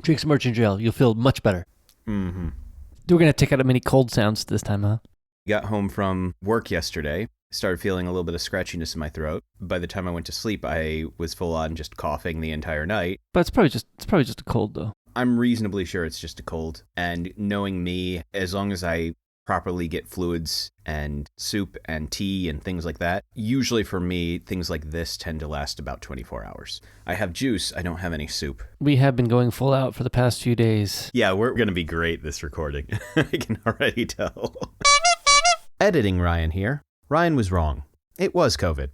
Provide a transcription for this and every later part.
Drink some merchant ale. You'll feel much better. Mm-hmm. We're going to take out many cold sounds this time, huh? Got home from work yesterday. Started feeling a little bit of scratchiness in my throat. By the time I went to sleep, I was full on just coughing the entire night. But it's probably just a cold, though. I'm reasonably sure it's just a cold. And knowing me, as long as I properly get fluids and soup and tea and things like that, usually for me, things like this tend to last about 24 hours. I have juice. I don't have any soup. We have been going full out for the past few days. Yeah, we're going to be great this recording. I can already tell. Editing Ryan here. Ryan was wrong. It was COVID.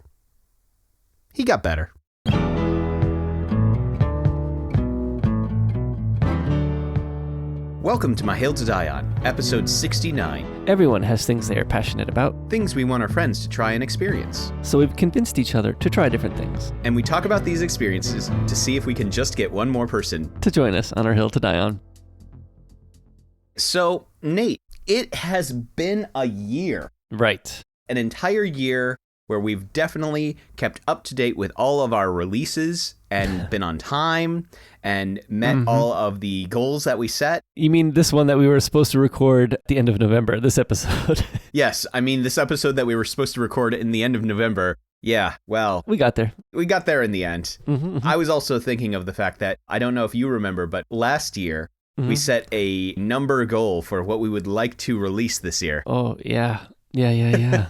He got better. Welcome to My Hill to Die On, episode 69. Everyone has things they are passionate about. Things we want our friends to try and experience. So we've convinced each other to try different things. And we talk about these experiences to see if we can just get one more person to join us on our hill to die on. So, Nate, it has been a year. Right. An entire year where we've definitely kept up to date with all of our releases and been on time and met all of the goals that we set. You mean this one that we were supposed to record at the end of November, this episode? Yes, I mean this episode that we were supposed to record in the end of November. Yeah, well, we got there. We got there in the end. I was also thinking of the fact that, I don't know if you remember, but last year we set a number goal for what we would like to release this year. Oh, yeah. Yeah.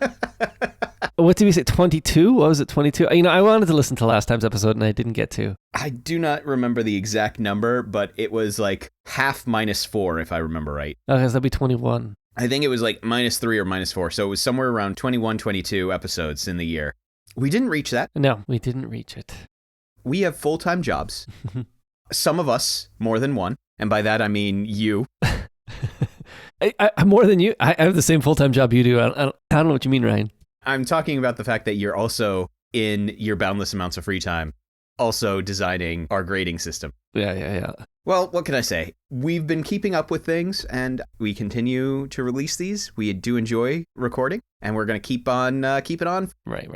What did we say? 22? What was it? 22? You know, I wanted to listen to last time's episode and I didn't get to. I do not remember the exact number, but it was like half -4, if I remember right. Okay, so that'd be 21. I think it was like -3 or -4. So it was somewhere around 21, 22 episodes in the year. We didn't reach that. No, we didn't reach it. We have full-time jobs. Some of us, more than one. And by that, I mean you. I'm more than you. I have the same full-time job you do. I don't know what you mean, Ryan. I'm talking about the fact that you're also, in your boundless amounts of free time, also designing our grading system. Yeah. Well, what can I say? We've been keeping up with things, and we continue to release these. We do enjoy recording, and we're going to keep it on. Right.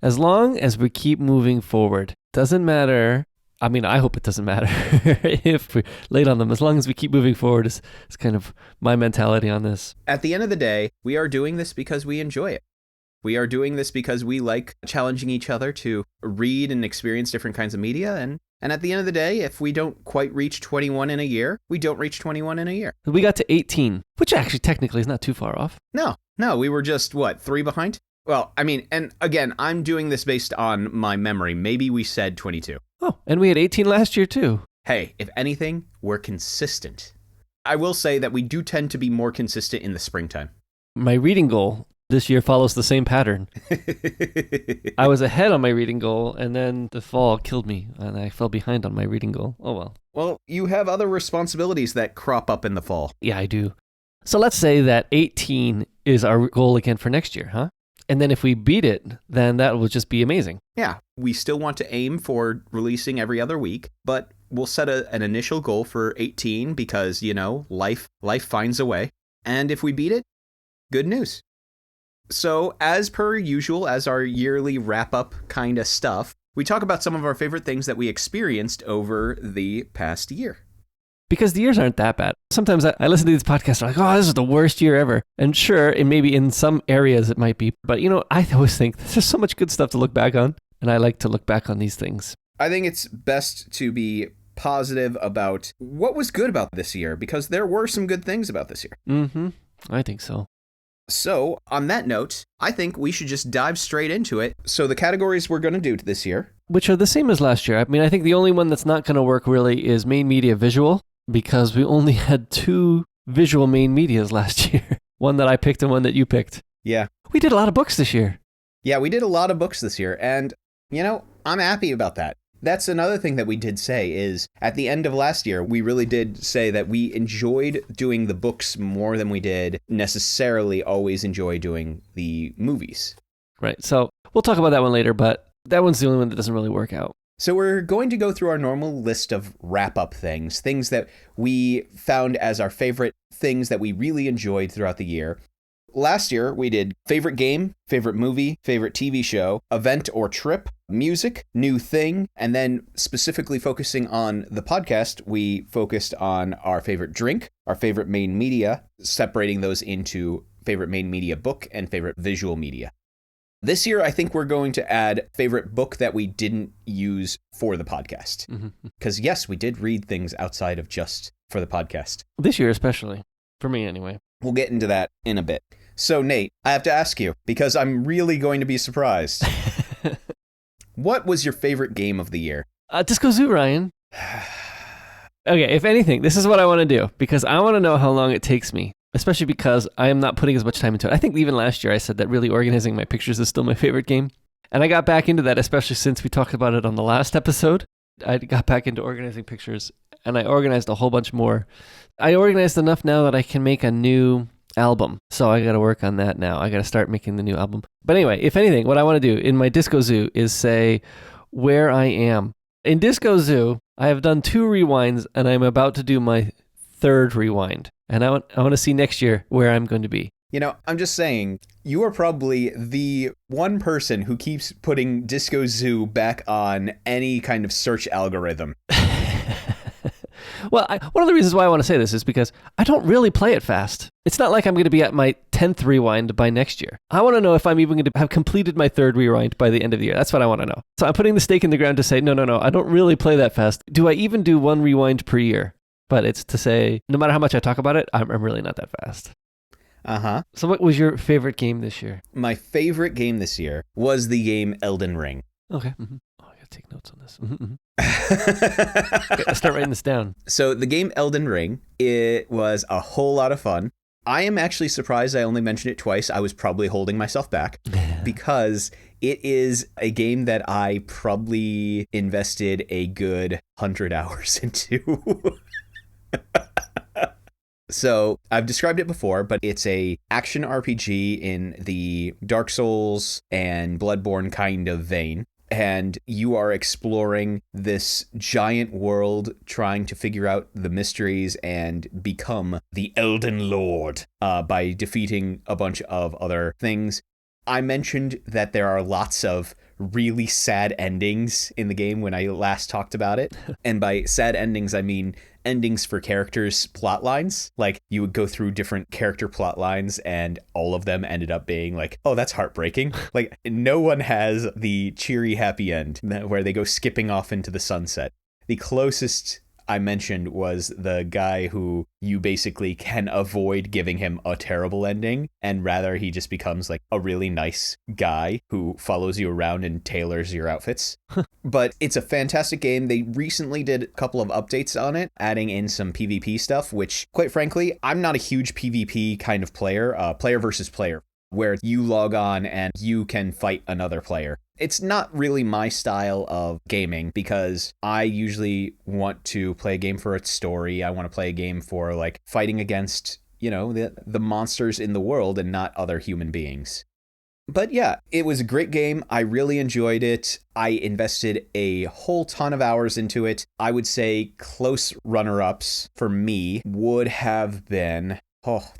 As long as we keep moving forward, doesn't matter. I mean, I hope it doesn't matter if we're late on them. As long as we keep moving forward is kind of my mentality on this. At the end of the day, we are doing this because we enjoy it. We are doing this because we like challenging each other to read and experience different kinds of media. And at the end of the day, if we don't quite reach 21 in a year, we don't reach 21 in a year. We got to 18, which actually technically is not too far off. No, we were just, 3 behind? Well, I mean, and again, I'm doing this based on my memory. Maybe we said 22. Oh, and we had 18 last year too. Hey, if anything, we're consistent. I will say that we do tend to be more consistent in the springtime. My reading goal this year follows the same pattern. I was ahead on my reading goal, and then the fall killed me, and I fell behind on my reading goal. Oh, well. Well, you have other responsibilities that crop up in the fall. Yeah, I do. So let's say that 18 is our goal again for next year, huh? And then if we beat it, then that will just be amazing. Yeah, we still want to aim for releasing every other week, but we'll set an initial goal for 18 because, life finds a way. And if we beat it, good news. So as per usual, as our yearly wrap-up kind of stuff, we talk about some of our favorite things that we experienced over the past year. Because the years aren't that bad. Sometimes I listen to these podcasts and I'm like, oh, this is the worst year ever. And sure, and maybe in some areas it might be. But, I always think there's so much good stuff to look back on. And I like to look back on these things. I think it's best to be positive about what was good about this year, because there were some good things about this year. I think so. So, on that note, I think we should just dive straight into it. So the categories we're going to do this year, which are the same as last year. I mean, I think the only one that's not going to work really is main media visual, because we only had 2 visual main medias last year. One that I picked and one that you picked. Yeah. We did a lot of books this year. Yeah, we did a lot of books this year. And, I'm happy about that. That's another thing that we did say is at the end of last year, we really did say that we enjoyed doing the books more than we did necessarily always enjoy doing the movies. Right. So we'll talk about that one later, but that one's the only one that doesn't really work out. So we're going to go through our normal list of wrap-up things that we found as our favorite things that we really enjoyed throughout the year. Last year, we did favorite game, favorite movie, favorite TV show, event or trip, music, new thing, and then specifically focusing on the podcast, we focused on our favorite drink, our favorite main media, separating those into favorite main media book and favorite visual media. This year, I think we're going to add favorite book that we didn't use for the podcast. Because yes, we did read things outside of just for the podcast. This year especially, for me anyway. We'll get into that in a bit. So Nate, I have to ask you, because I'm really going to be surprised. What was your favorite game of the year? Disco Zoo, Ryan. Okay, if anything, this is what I want to do, because I want to know how long it takes me, especially because I am not putting as much time into it. I think even last year I said that really organizing my pictures is still my favorite game. And I got back into that, especially since we talked about it on the last episode. I got back into organizing pictures, and I organized a whole bunch more. I organized enough now that I can make a new album. So I got to work on that now. I got to start making the new album. But anyway, if anything, what I want to do in my Disco Zoo is say where I am. In Disco Zoo, I have done 2 rewinds, and I'm about to do my 3rd rewind. And I want to see next year where I'm going to be. You know, I'm just saying, you are probably the one person who keeps putting Disco Zoo back on any kind of search algorithm. Well, one of the reasons why I want to say this is because I don't really play it fast. It's not like I'm going to be at my 10th rewind by next year. I want to know if I'm even going to have completed my 3rd rewind by the end of the year. That's what I want to know. So I'm putting the stake in the ground to say, no, I don't really play that fast. Do I even do 1 rewind per year? But it's to say, no matter how much I talk about it, I'm really not that fast. Uh-huh. So what was your favorite game this year? My favorite game this year was the game Elden Ring. Okay. Mm-hmm. Oh, I got to take notes on this. Okay, I'll start writing this down. So the game Elden Ring, it was a whole lot of fun. I am actually surprised I only mentioned it twice. I was probably holding myself back because it is a game that I probably invested a good 100 hours into. So I've described it before, but it's a action RPG in the Dark Souls and Bloodborne kind of vein. And you are exploring this giant world, trying to figure out the mysteries and become the Elden Lord by defeating a bunch of other things. I mentioned that there are lots of really sad endings in the game when I last talked about it. And by sad endings, I mean endings for characters' plot lines. Like, you would go through different character plot lines and all of them ended up being like, oh, that's heartbreaking. Like, no one has the cheery happy end where they go skipping off into the sunset. The closest I mentioned was the guy who you basically can avoid giving him a terrible ending, and rather he just becomes like a really nice guy who follows you around and tailors your outfits. But it's a fantastic game. They recently did a couple of updates on it, adding in some PvP stuff, which, quite frankly, I'm not a huge PvP kind of player, player versus player, where you log on and you can fight another player. It's not really my style of gaming because I usually want to play a game for its story. I want to play a game for like fighting against, you know, the monsters in the world and not other human beings. But yeah, it was a great game. I really enjoyed it. I invested a whole ton of hours into it. I would say close runner-ups for me would have been,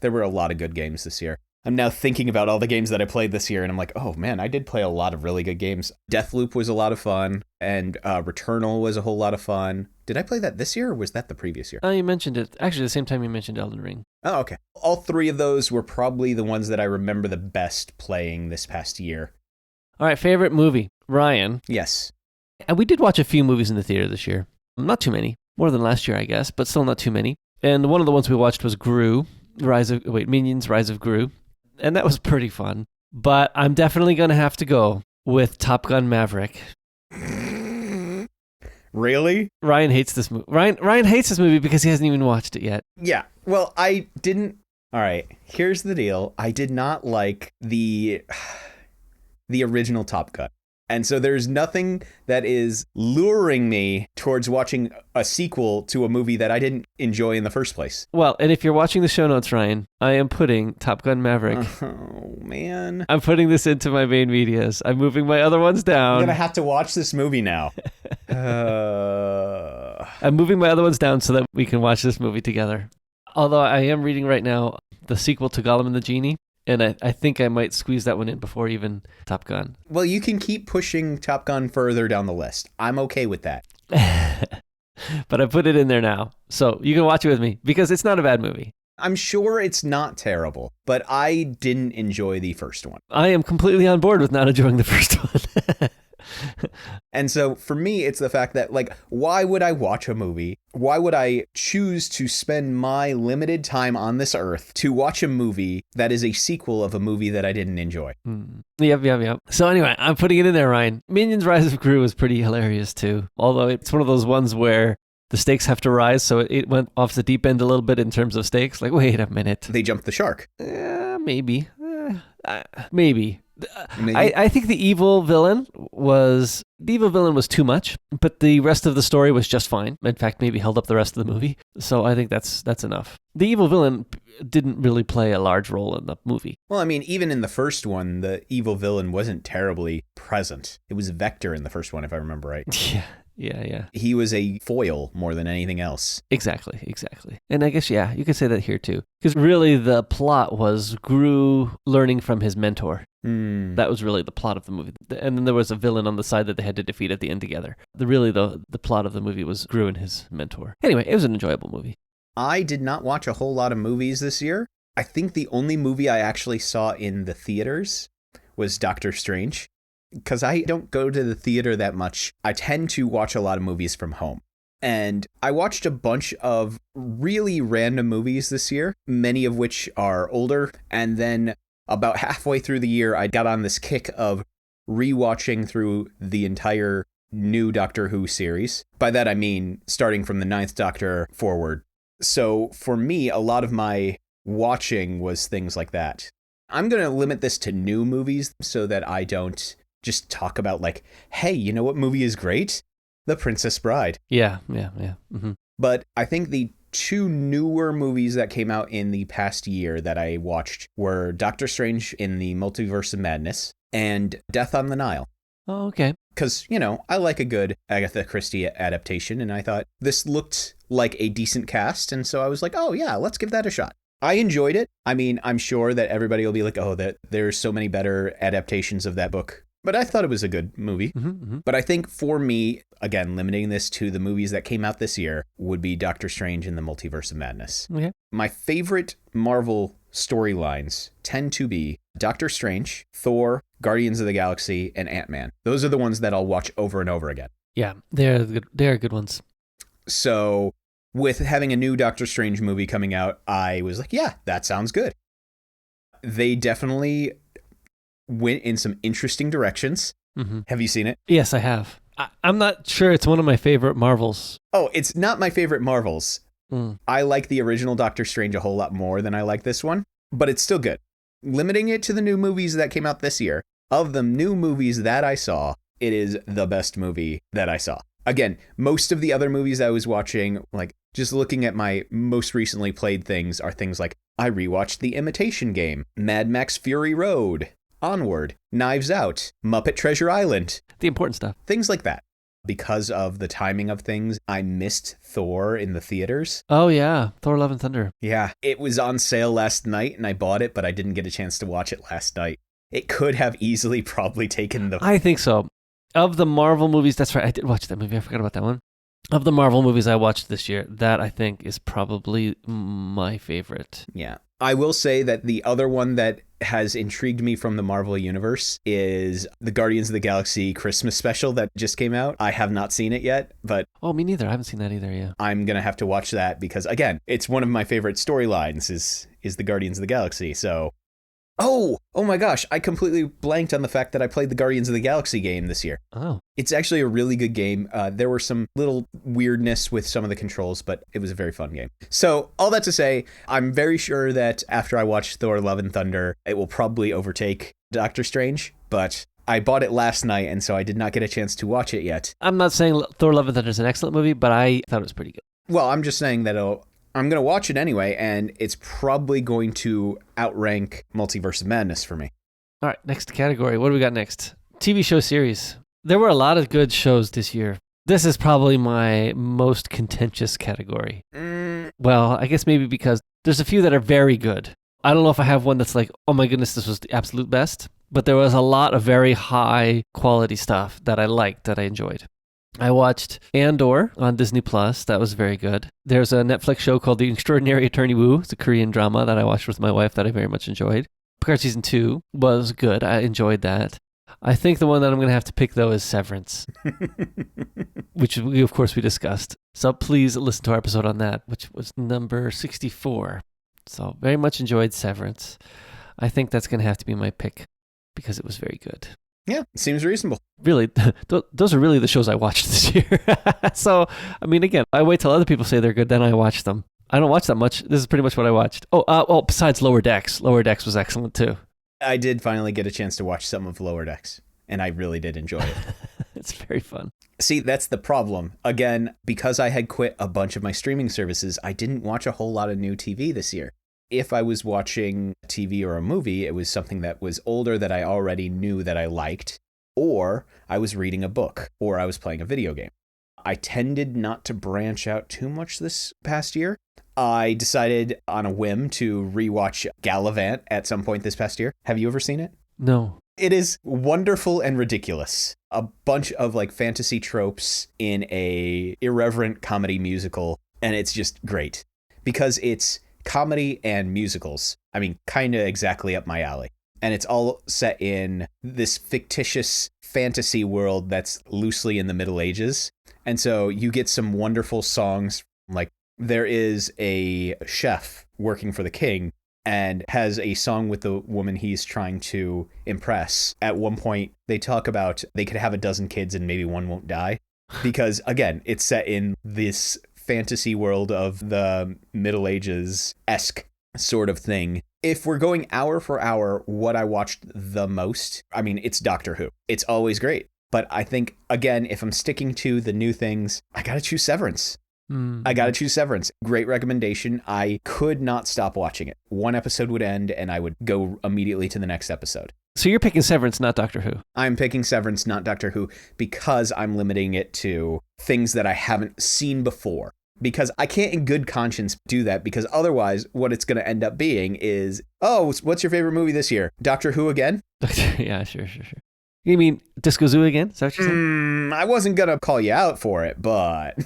there were a lot of good games this year. I'm now thinking about all the games that I played this year, and I'm like, oh man, I did play a lot of really good games. Deathloop was a lot of fun, and Returnal was a whole lot of fun. Did I play that this year, or was that the previous year? You mentioned it. Actually, the same time you mentioned Elden Ring. Oh, okay. All 3 of those were probably the ones that I remember the best playing this past year. All right, favorite movie. Ryan. Yes. And we did watch a few movies in the theater this year. Not too many. More than last year, I guess, but still not too many. And one of the ones we watched was Minions, Rise of Gru. And that was pretty fun. But I'm definitely going to have to go with Top Gun Maverick. Really? Ryan hates this movie. Ryan hates this movie because he hasn't even watched it yet. Yeah. Well, I didn't. All right. Here's the deal. I did not like the original Top Gun. And so there's nothing that is luring me towards watching a sequel to a movie that I didn't enjoy in the first place. Well, and if you're watching the show notes, Ryan, I am putting Top Gun Maverick. Oh, man. I'm putting this into my main medias. I'm moving my other ones down. I'm going to have to watch this movie now. I'm moving my other ones down so that we can watch this movie together. Although I am reading right now the sequel to Gollum and the Genie. And I think I might squeeze that one in before even Top Gun. Well, you can keep pushing Top Gun further down the list. I'm okay with that. But I put it in there now. So you can watch it with me because it's not a bad movie. I'm sure it's not terrible, but I didn't enjoy the first one. I am completely on board with not enjoying the first one. And so for me, it's the fact that, like, why would I watch a movie? Why would I choose to spend my limited time on this earth to watch a movie that is a sequel of a movie that I didn't enjoy? Yep. So anyway, I'm putting it in there, Ryan. Minions Rise of Gru was pretty hilarious too. Although it's one of those ones where the stakes have to rise, so it went off the deep end a little bit in terms of stakes. Like, wait a minute. They jumped the shark. Maybe. Maybe. I think the evil villain was too much, but the rest of the story was just fine. In fact, maybe held up the rest of the movie. So I think that's enough. The evil villain didn't really play a large role in the movie. Well, I mean, even in the first one, the evil villain wasn't terribly present. It was Vector in the first one, if I remember right. Yeah. He was a foil more than anything else. Exactly. And I guess, yeah, you could say that here too. Because really the plot was Gru learning from his mentor. That was really the plot of the movie. And then there was a villain on the side that they had to defeat at the end together. The plot of the movie was Gru and his mentor. Anyway, it was an enjoyable movie. I did not watch a whole lot of movies this year. I think the only movie I actually saw in the theaters was Doctor Strange. Because I don't go to the theater that much. I tend to watch a lot of movies from home. And I watched a bunch of really random movies this year, many of which are older. And then about halfway through the year, I got on this kick of rewatching through the entire new Doctor Who series. By that, I mean starting from the 9th Doctor forward. So for me, a lot of my watching was things like that. I'm going to limit this to new movies so that I don't just talk about, like, hey, you know what movie is great? The Princess Bride. Yeah. Mm-hmm. But I think the two newer movies that came out in the past year that I watched were Doctor Strange in the Multiverse of Madness and Death on the Nile. Oh, okay. Because, I like a good Agatha Christie adaptation, and I thought this looked like a decent cast, and so I was like, oh yeah, let's give that a shot. I enjoyed it. I mean, I'm sure that everybody will be like, oh, that there's so many better adaptations of that book. But I thought it was a good movie. Mm-hmm. But I think for me, again, limiting this to the movies that came out this year would be Doctor Strange and the Multiverse of Madness. Okay. My favorite Marvel storylines tend to be Doctor Strange, Thor, Guardians of the Galaxy, and Ant-Man. Those are the ones that I'll watch over and over again. Yeah, they're good ones. So with having a new Doctor Strange movie coming out, I was like, yeah, that sounds good. They definitely went in some interesting directions. Mm-hmm. Have you seen it? Yes, I have. I'm not sure it's one of my favorite Marvels. Oh, it's not my favorite Marvels. I like the original Doctor Strange a whole lot more than I like this one, but it's still good. Limiting it to the new movies that came out this year, of the new movies that I saw, it is the best movie that I saw. Again, most of the other movies I was watching, like just looking at my most recently played things, are things like I rewatched The Imitation Game, Mad Max Fury Road, Onward, Knives Out, Muppet Treasure Island. The important stuff. Things like that. Because of the timing of things, I missed Thor in the theaters. Oh, yeah. Thor Love and Thunder. Yeah. It was on sale last night and I bought it, but I didn't get a chance to watch it last night. It could have easily probably taken the... I think so. Of the Marvel movies, that's right. I did watch that movie. I forgot about that one. Of the Marvel movies I watched this year, that I think is probably my favorite. Yeah. I will say that the other one that has intrigued me from the Marvel Universe is the Guardians of the Galaxy Christmas special that just came out. I have not seen it yet, but... Oh, me neither. I haven't seen that either, yeah. I'm going to have to watch that because, again, it's one of my favorite storylines is the Guardians of the Galaxy, so... Oh my gosh, I completely blanked on the fact that I played the Guardians of the Galaxy game this year. Oh. It's actually a really good game. There were some little weirdness with some of the controls, but it was a very fun game. So all that to say, I'm very sure that after I watch Thor Love and Thunder, it will probably overtake Doctor Strange, but I bought it last night, and so I did not get a chance to watch it yet. I'm not saying Thor Love and Thunder is an excellent movie, but I thought it was pretty good. Well, I'm just saying that I'm going to watch it anyway, and it's probably going to outrank Multiverse of Madness for me. All right, next category. What do we got next? TV show series. There were a lot of good shows this year. This is probably my most contentious category. Well, I guess maybe because there's a few that are very good. I don't know if I have one that's like, oh my goodness, this was the absolute best, but there was a lot of very high quality stuff that I liked, that I enjoyed. I watched Andor on Disney Plus. That was very good. There's a Netflix show called The Extraordinary Attorney Woo. It's a Korean drama that I watched with my wife that I very much enjoyed. Picard Season 2 was good. I enjoyed that. I think the one that I'm going to have to pick, though, is Severance, which we, of course, we discussed. So please listen to our episode on that, which was number 64. So very much enjoyed Severance. I think that's going to have to be my pick because it was very good. Yeah, seems reasonable. Really, those are really the shows I watched this year. So, I mean, again, I wait till other people say they're good, then I watch them. I don't watch that much. This is pretty much what I watched. Oh, besides Lower Decks. Lower Decks was excellent, too. I did finally get a chance to watch some of Lower Decks, and I really did enjoy it. It's very fun. See, that's the problem. Again, because I had quit a bunch of my streaming services, I didn't watch a whole lot of new TV this year. If I was watching TV or a movie, it was something that was older that I already knew that I liked, or I was reading a book, or I was playing a video game. I tended not to branch out too much this past year. I decided on a whim to rewatch Gallivant at some point this past year. Have you ever seen it? No. It is wonderful and ridiculous. A bunch of like fantasy tropes in a irreverent comedy musical, and it's just great because it's comedy and musicals. I mean, kind of exactly up my alley. And it's all set in this fictitious fantasy world that's loosely in the Middle Ages. And so you get some wonderful songs. Like there is a chef working for the king and has a song with the woman he's trying to impress. At one point, they talk about they could have a dozen kids and maybe one won't die. Because, again, it's set in this fantasy world of the Middle Ages-esque sort of thing. If we're going hour for hour, what I watched the most, I mean, it's Doctor Who. It's always great. But I think, again, if I'm sticking to the new things, I got to choose Severance. I got to choose Severance. Great recommendation. I could not stop watching it. One episode would end and I would go immediately to the next episode. So you're picking Severance, not Doctor Who? I'm picking Severance, not Doctor Who, because I'm limiting it to things that I haven't seen before. Because I can't in good conscience do that, because otherwise what it's going to end up being is, oh, what's your favorite movie this year? Doctor Who again? Yeah, sure. You mean Disco Zoo again? Is that what you said? I wasn't going to call you out for it, but...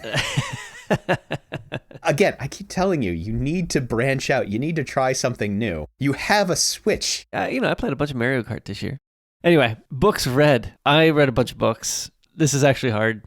Again, I keep telling you, you need to branch out. You need to try something new. You have a Switch. I played a bunch of Mario Kart this year. Anyway, books read. I read a bunch of books. This is actually hard.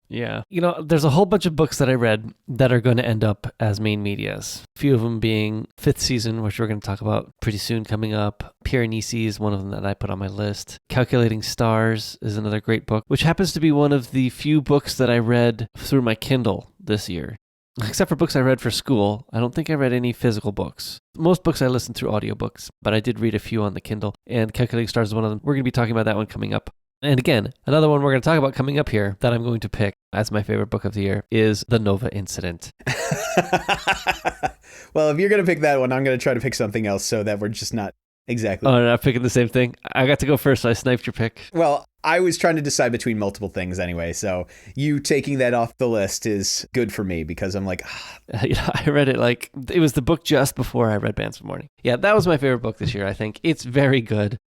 Yeah. There's a whole bunch of books that I read that are going to end up as main medias. A few of them being Fifth Season, which we're going to talk about pretty soon coming up. Piranesi is one of them that I put on my list. Calculating Stars is another great book, which happens to be one of the few books that I read through my Kindle this year. Except for books I read for school, I don't think I read any physical books. Most books I listened through audiobooks, but I did read a few on the Kindle, and Calculating Stars is one of them. We're going to be talking about that one coming up. And again, another one we're going to talk about coming up here that I'm going to pick as my favorite book of the year is The Nova Incident. Well, if you're going to pick that one, I'm going to try to pick something else so that we're just not exactly... Oh, not picking the same thing? I got to go first, so I sniped your pick. Well, I was trying to decide between multiple things anyway, so you taking that off the list is good for me because I'm like... I read it it was the book just before I read Bands of Mourning. Yeah, that was my favorite book this year, I think. It's very good.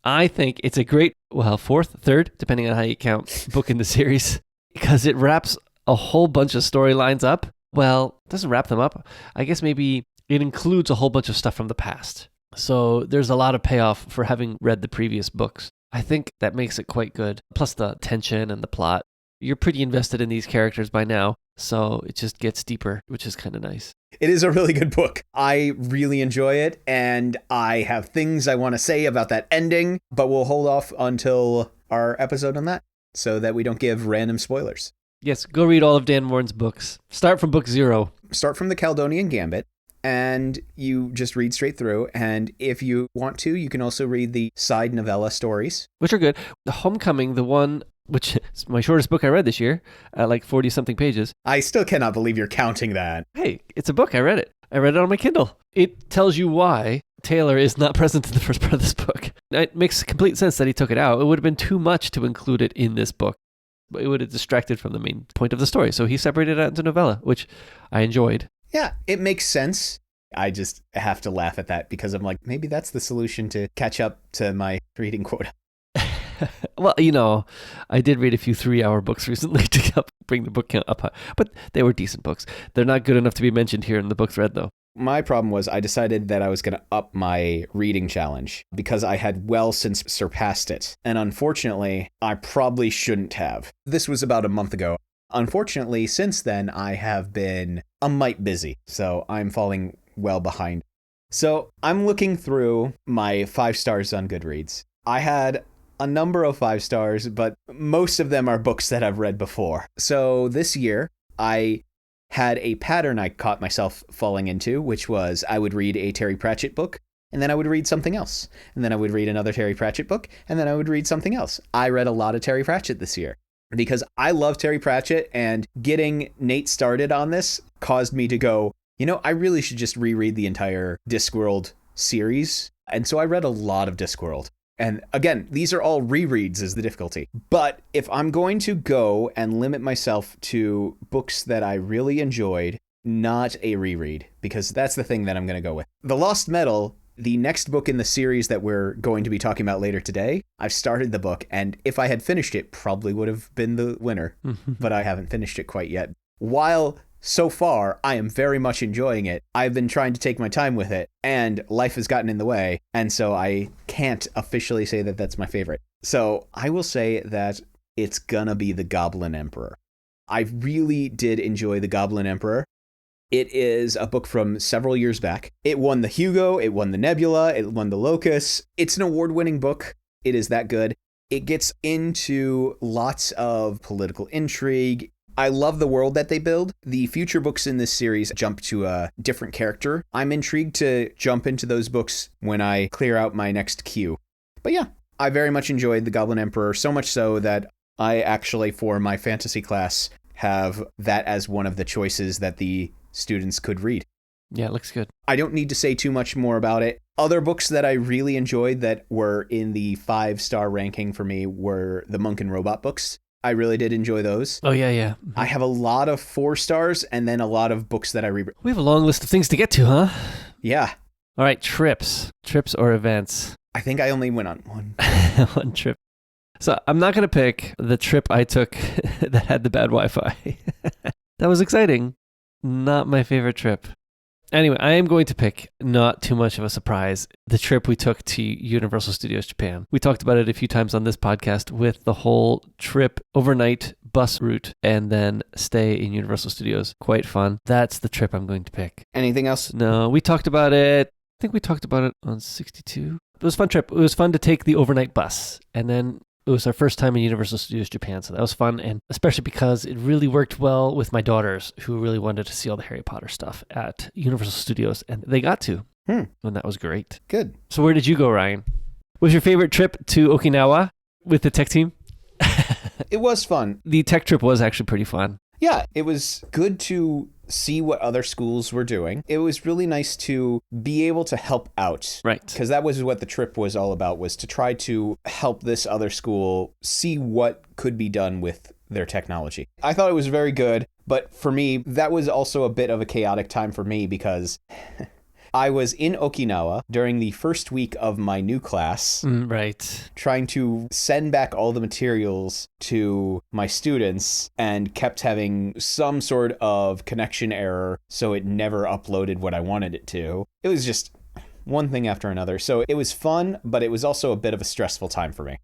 I think it's a great, fourth, third, depending on how you count, book in the series, because it wraps a whole bunch of storylines up. Well, it doesn't wrap them up. I guess maybe it includes a whole bunch of stuff from the past. So there's a lot of payoff for having read the previous books. I think that makes it quite good. Plus the tension and the plot. You're pretty invested in these characters by now, so it just gets deeper, which is kind of nice. It is a really good book. I really enjoy it, and I have things I want to say about that ending, but we'll hold off until our episode on that so that we don't give random spoilers. Yes, go read all of Dan Morin's books. Start from book 0. Start from the Caledonian Gambit, and you just read straight through, and if you want to, you can also read the side novella stories. Which are good. The Homecoming, the one... which is my shortest book I read this year, at 40-something pages. I still cannot believe you're counting that. Hey, it's a book. I read it. I read it on my Kindle. It tells you why Taylor is not present in the first part of this book. It makes complete sense that he took it out. It would have been too much to include it in this book. It would have distracted from the main point of the story. So he separated it out into novella, which I enjoyed. Yeah, it makes sense. I just have to laugh at that because I'm like, maybe that's the solution to catch up to my reading quota. Well, I did read a few 3-hour books recently to help bring the book count up high, but they were decent books. They're not good enough to be mentioned here in the books read, though. My problem was I decided that I was going to up my reading challenge because I had well since surpassed it. And unfortunately, I probably shouldn't have. This was about a month ago. Unfortunately, since then, I have been a mite busy, so I'm falling well behind. So I'm looking through my 5 stars on Goodreads. I had a number of 5 stars, but most of them are books that I've read before. So this year, I had a pattern I caught myself falling into, which was I would read a Terry Pratchett book, and then I would read something else. And then I would read another Terry Pratchett book, and then I would read something else. I read a lot of Terry Pratchett this year because I love Terry Pratchett, and getting Nate started on this caused me to go, I really should just reread the entire Discworld series. And so I read a lot of Discworld. And again, these are all rereads is the difficulty. But if I'm going to go and limit myself to books that I really enjoyed, not a reread, because that's the thing that I'm going to go with. The Lost Metal, the next book in the series that we're going to be talking about later today, I've started the book, and if I had finished it, probably would have been the winner. But I haven't finished it quite yet. While so far, I am very much enjoying it. I've been trying to take my time with it, and life has gotten in the way, and so I can't officially say that that's my favorite. So I will say that it's gonna be The Goblin Emperor. I really did enjoy The Goblin Emperor. It is a book from several years back. It won the Hugo, it won the Nebula, it won the Locus. It's an award-winning book. It is that good. It gets into lots of political intrigue. I love the world that they build. The future books in this series jump to a different character. I'm intrigued to jump into those books when I clear out my next queue. But yeah, I very much enjoyed The Goblin Emperor, so much so that I actually, for my fantasy class, have that as one of the choices that the students could read. Yeah, it looks good. I don't need to say too much more about it. Other books that I really enjoyed that were in the 5-star ranking for me were the Monk and Robot books. I really did enjoy those. Oh, yeah. I have a lot of 4 stars and then a lot of books that I read. We have a long list of things to get to, huh? Yeah. All right, trips or events. I think I only went on one. One trip. So I'm not going to pick the trip I took that had the bad Wi-Fi. That was exciting. Not my favorite trip. Anyway, I am going to pick, not too much of a surprise, the trip we took to Universal Studios Japan. We talked about it a few times on this podcast with the whole trip, overnight bus route, and then stay in Universal Studios. Quite fun. That's the trip I'm going to pick. Anything else? No, we talked about it. I think we talked about it on 62. It was a fun trip. It was fun to take the overnight bus, and then it was our first time in Universal Studios Japan, so that was fun, and especially because it really worked well with my daughters, who really wanted to see all the Harry Potter stuff at Universal Studios, and they got to, and that was great. Good. So where did you go, Ryan? Was your favorite trip to Okinawa with the tech team? It was fun. The tech trip was actually pretty fun. Yeah, it was good to see what other schools were doing. It was really nice to be able to help out. Right. Because that was what the trip was all about, was to try to help this other school see what could be done with their technology. I thought it was very good, but for me, that was also a bit of a chaotic time for me because I was in Okinawa during the first week of my new class. Right. Trying to send back all the materials to my students and kept having some sort of connection error, so it never uploaded what I wanted it to. It was just one thing after another. So it was fun, but it was also a bit of a stressful time for me.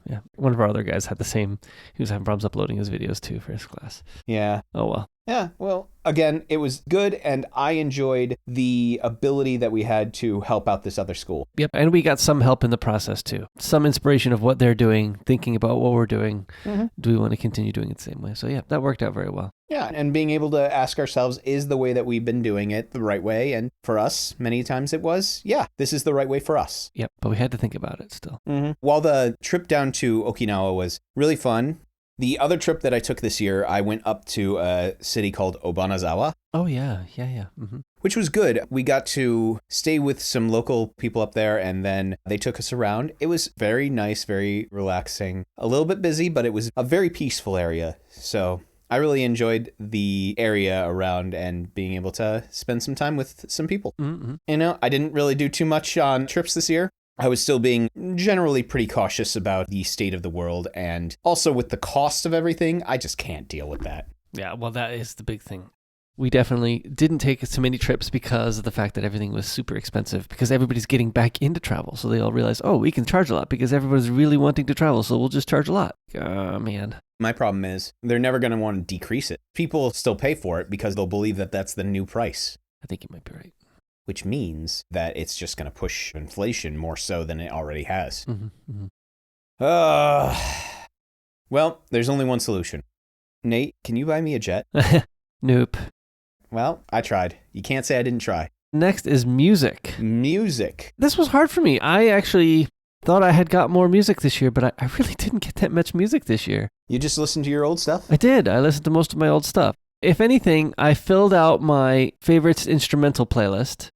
Yeah. One of our other guys had the same. He was having problems uploading his videos too for his class. Yeah. Oh, well. Yeah, well, again, it was good, and I enjoyed the ability that we had to help out this other school. Yep, and we got some help in the process, too. Some inspiration of what they're doing, thinking about what we're doing. Do we want to continue doing it the same way? So, yeah, that worked out very well. Yeah, and being able to ask ourselves, is the way that we've been doing it the right way? And for us, many times it was, yeah, this is the right way for us. Yep, but we had to think about it still. While the trip down to Okinawa was really fun, the other trip that I took this year, I went up to a city called Obanazawa. Oh, yeah. Which was good. We got to stay with some local people up there, and then they took us around. It was very nice, very relaxing. A little bit busy, but it was a very peaceful area. So I really enjoyed the area around and being able to spend some time with some people. Mm-hmm. You know, I didn't really do too much on trips this year. I was still being generally pretty cautious about the state of the world, and also with the cost of everything, I just can't deal with that. Yeah, well, that is the big thing. We definitely didn't take so many trips because of the fact that everything was super expensive, because everybody's getting back into travel. So they all realize, oh, we can charge a lot because everybody's really wanting to travel, so we'll just charge a lot. Oh, man. My problem is they're never going to want to decrease it. People will still pay for it because they'll believe that that's the new price. I think you might be right. Which means that it's just going to push inflation more so than it already has. Mm-hmm, mm-hmm. Well, there's only one solution. Nate, can you buy me a jet? Nope. Well, I tried. You can't say I didn't try. Next is music. Music. This was hard for me. I actually thought I had got more music this year, but I really didn't get that much music this year. You just listened to your old stuff? I did. I listened to most of my old stuff. If anything, I filled out my favorites instrumental playlist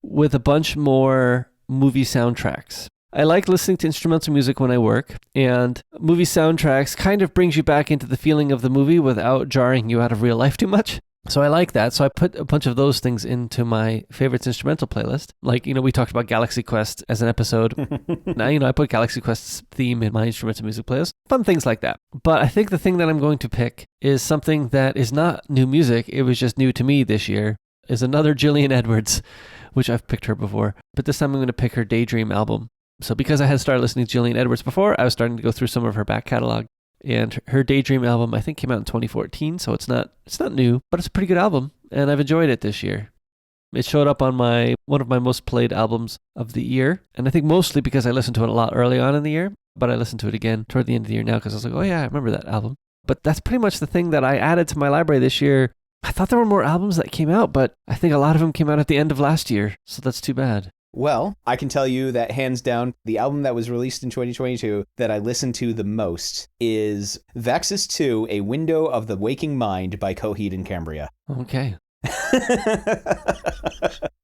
with a bunch more movie soundtracks. I like listening to instrumental music when I work, and movie soundtracks kind of brings you back into the feeling of the movie without jarring you out of real life too much. So I like that. So I put a bunch of those things into my favorites instrumental playlist. Like, we talked about Galaxy Quest as an episode. Now, I put Galaxy Quest's theme in my instrumental music playlist. Fun things like that. But I think the thing that I'm going to pick is something that is not new music. It was just new to me this year. Is another Gillian Edwards, which I've picked her before. But this time I'm going to pick her Daydream album. So because I had started listening to Gillian Edwards before, I was starting to go through some of her back catalog. And her Daydream album, I think, came out in 2014, so it's not new, but it's a pretty good album, and I've enjoyed it this year. It showed up on one of my most played albums of the year, and I think mostly because I listened to it a lot early on in the year, but I listened to it again toward the end of the year now because I was like, oh yeah, I remember that album. But that's pretty much the thing that I added to my library this year. I thought there were more albums that came out, but I think a lot of them came out at the end of last year, so that's too bad. Well, I can tell you that hands down, the album that was released in 2022 that I listened to the most is Vexus 2, A Window of the Waking Mind by Coheed and Cambria. Okay.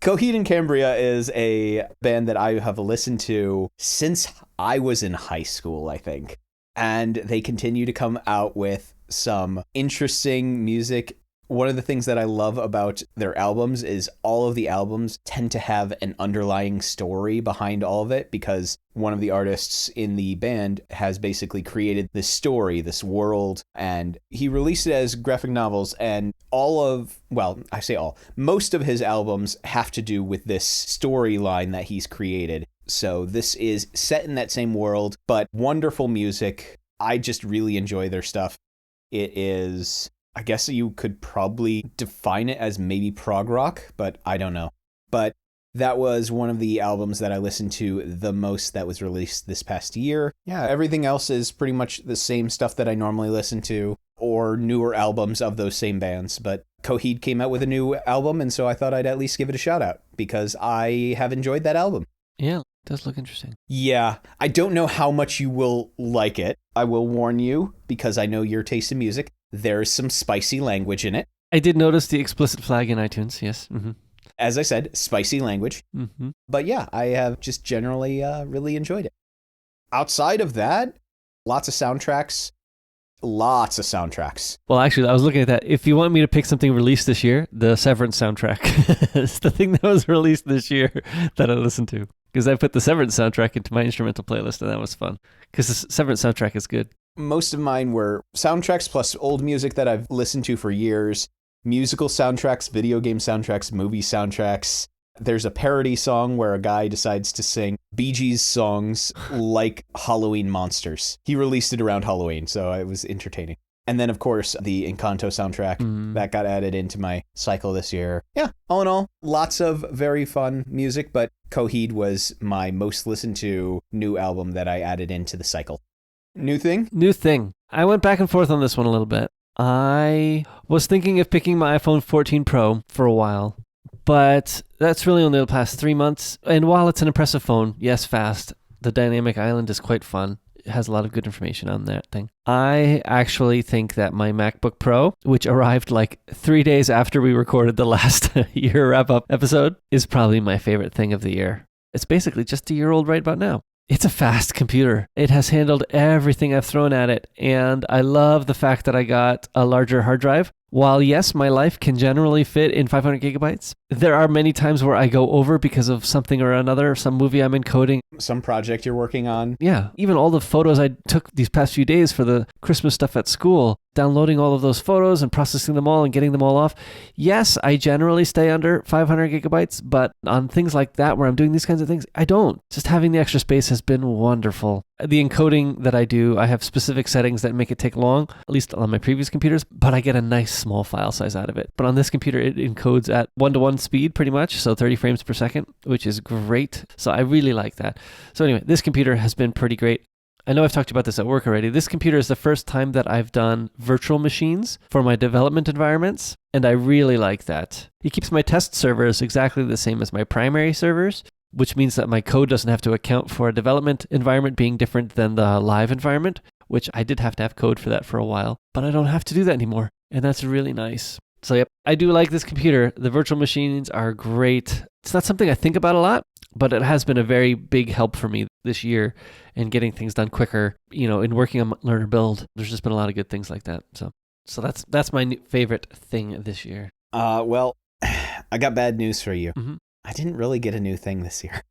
Coheed and Cambria is a band that I have listened to since I was in high school, I think. And they continue to come out with some interesting music. One of the things that I love about their albums is all of the albums tend to have an underlying story behind all of it, because one of the artists in the band has basically created this story, this world, and he released it as graphic novels, and most of his albums have to do with this storyline that he's created. So this is set in that same world, but wonderful music. I just really enjoy their stuff. It is, I guess you could probably define it as maybe prog rock, but I don't know. But that was one of the albums that I listened to the most that was released this past year. Yeah, everything else is pretty much the same stuff that I normally listen to, or newer albums of those same bands. But Coheed came out with a new album, and so I thought I'd at least give it a shout out, because I have enjoyed that album. Yeah, it does look interesting. Yeah, I don't know how much you will like it. I will warn you, because I know your taste in music. There's some spicy language in it. I did notice the explicit flag in iTunes, yes. Mm-hmm. As I said, spicy language. Mm-hmm. But yeah, I have just generally really enjoyed it. Outside of that, lots of soundtracks. Well, actually, I was looking at that. If you want me to pick something released this year, the Severance soundtrack is the thing that was released this year that I listened to. Because I put the Severance soundtrack into my instrumental playlist, and that was fun. Because the Severance soundtrack is good. Most of mine were soundtracks plus old music that I've listened to for years. Musical soundtracks, video game soundtracks, movie soundtracks. There's a parody song where a guy decides to sing Bee Gees songs like Halloween monsters. He released it around Halloween, so it was entertaining. And then, of course, the Encanto soundtrack that got added into my cycle this year. Yeah, all in all, lots of very fun music, but Coheed was my most listened to new album that I added into the cycle. New thing. I went back and forth on this one a little bit. I was thinking of picking my iPhone 14 Pro for a while, but that's really only the past 3 months. And while it's an impressive phone, yes, fast, the dynamic island is quite fun. It has a lot of good information on that thing. I actually think that my MacBook Pro, which arrived like 3 days after we recorded the last year wrap-up episode, is probably my favorite thing of the year. It's basically just a year old right about now. It's a fast computer. It has handled everything I've thrown at it, and I love the fact that I got a larger hard drive. While yes, my life can generally fit in 500 gigabytes, there are many times where I go over because of something or another, some movie I'm encoding. Some project you're working on. Yeah, even all the photos I took these past few days for the Christmas stuff at school, downloading all of those photos and processing them all and getting them all off. Yes, I generally stay under 500 gigabytes, but on things like that where I'm doing these kinds of things, I don't. Just having the extra space has been wonderful. The encoding that I do, I have specific settings that make it take long, at least on my previous computers, but I get a nice small file size out of it. But on this computer, it encodes at 1-to-1 speed pretty much, so 30 frames per second, which is great. So I really like that. So anyway, this computer has been pretty great. I know I've talked about this at work already. This computer is the first time that I've done virtual machines for my development environments, and I really like that. It keeps my test servers exactly the same as my primary servers, which means that my code doesn't have to account for a development environment being different than the live environment, which I did have to have code for that for a while, but I don't have to do that anymore, and that's really nice. So yep, I do like this computer. The virtual machines are great. It's not something I think about a lot, but it has been a very big help for me this year in getting things done quicker. You know, in working on Learner Build, there's just been a lot of good things like that. So that's my favorite thing this year. Well, I got bad news for you. Mm-hmm. I didn't really get a new thing this year.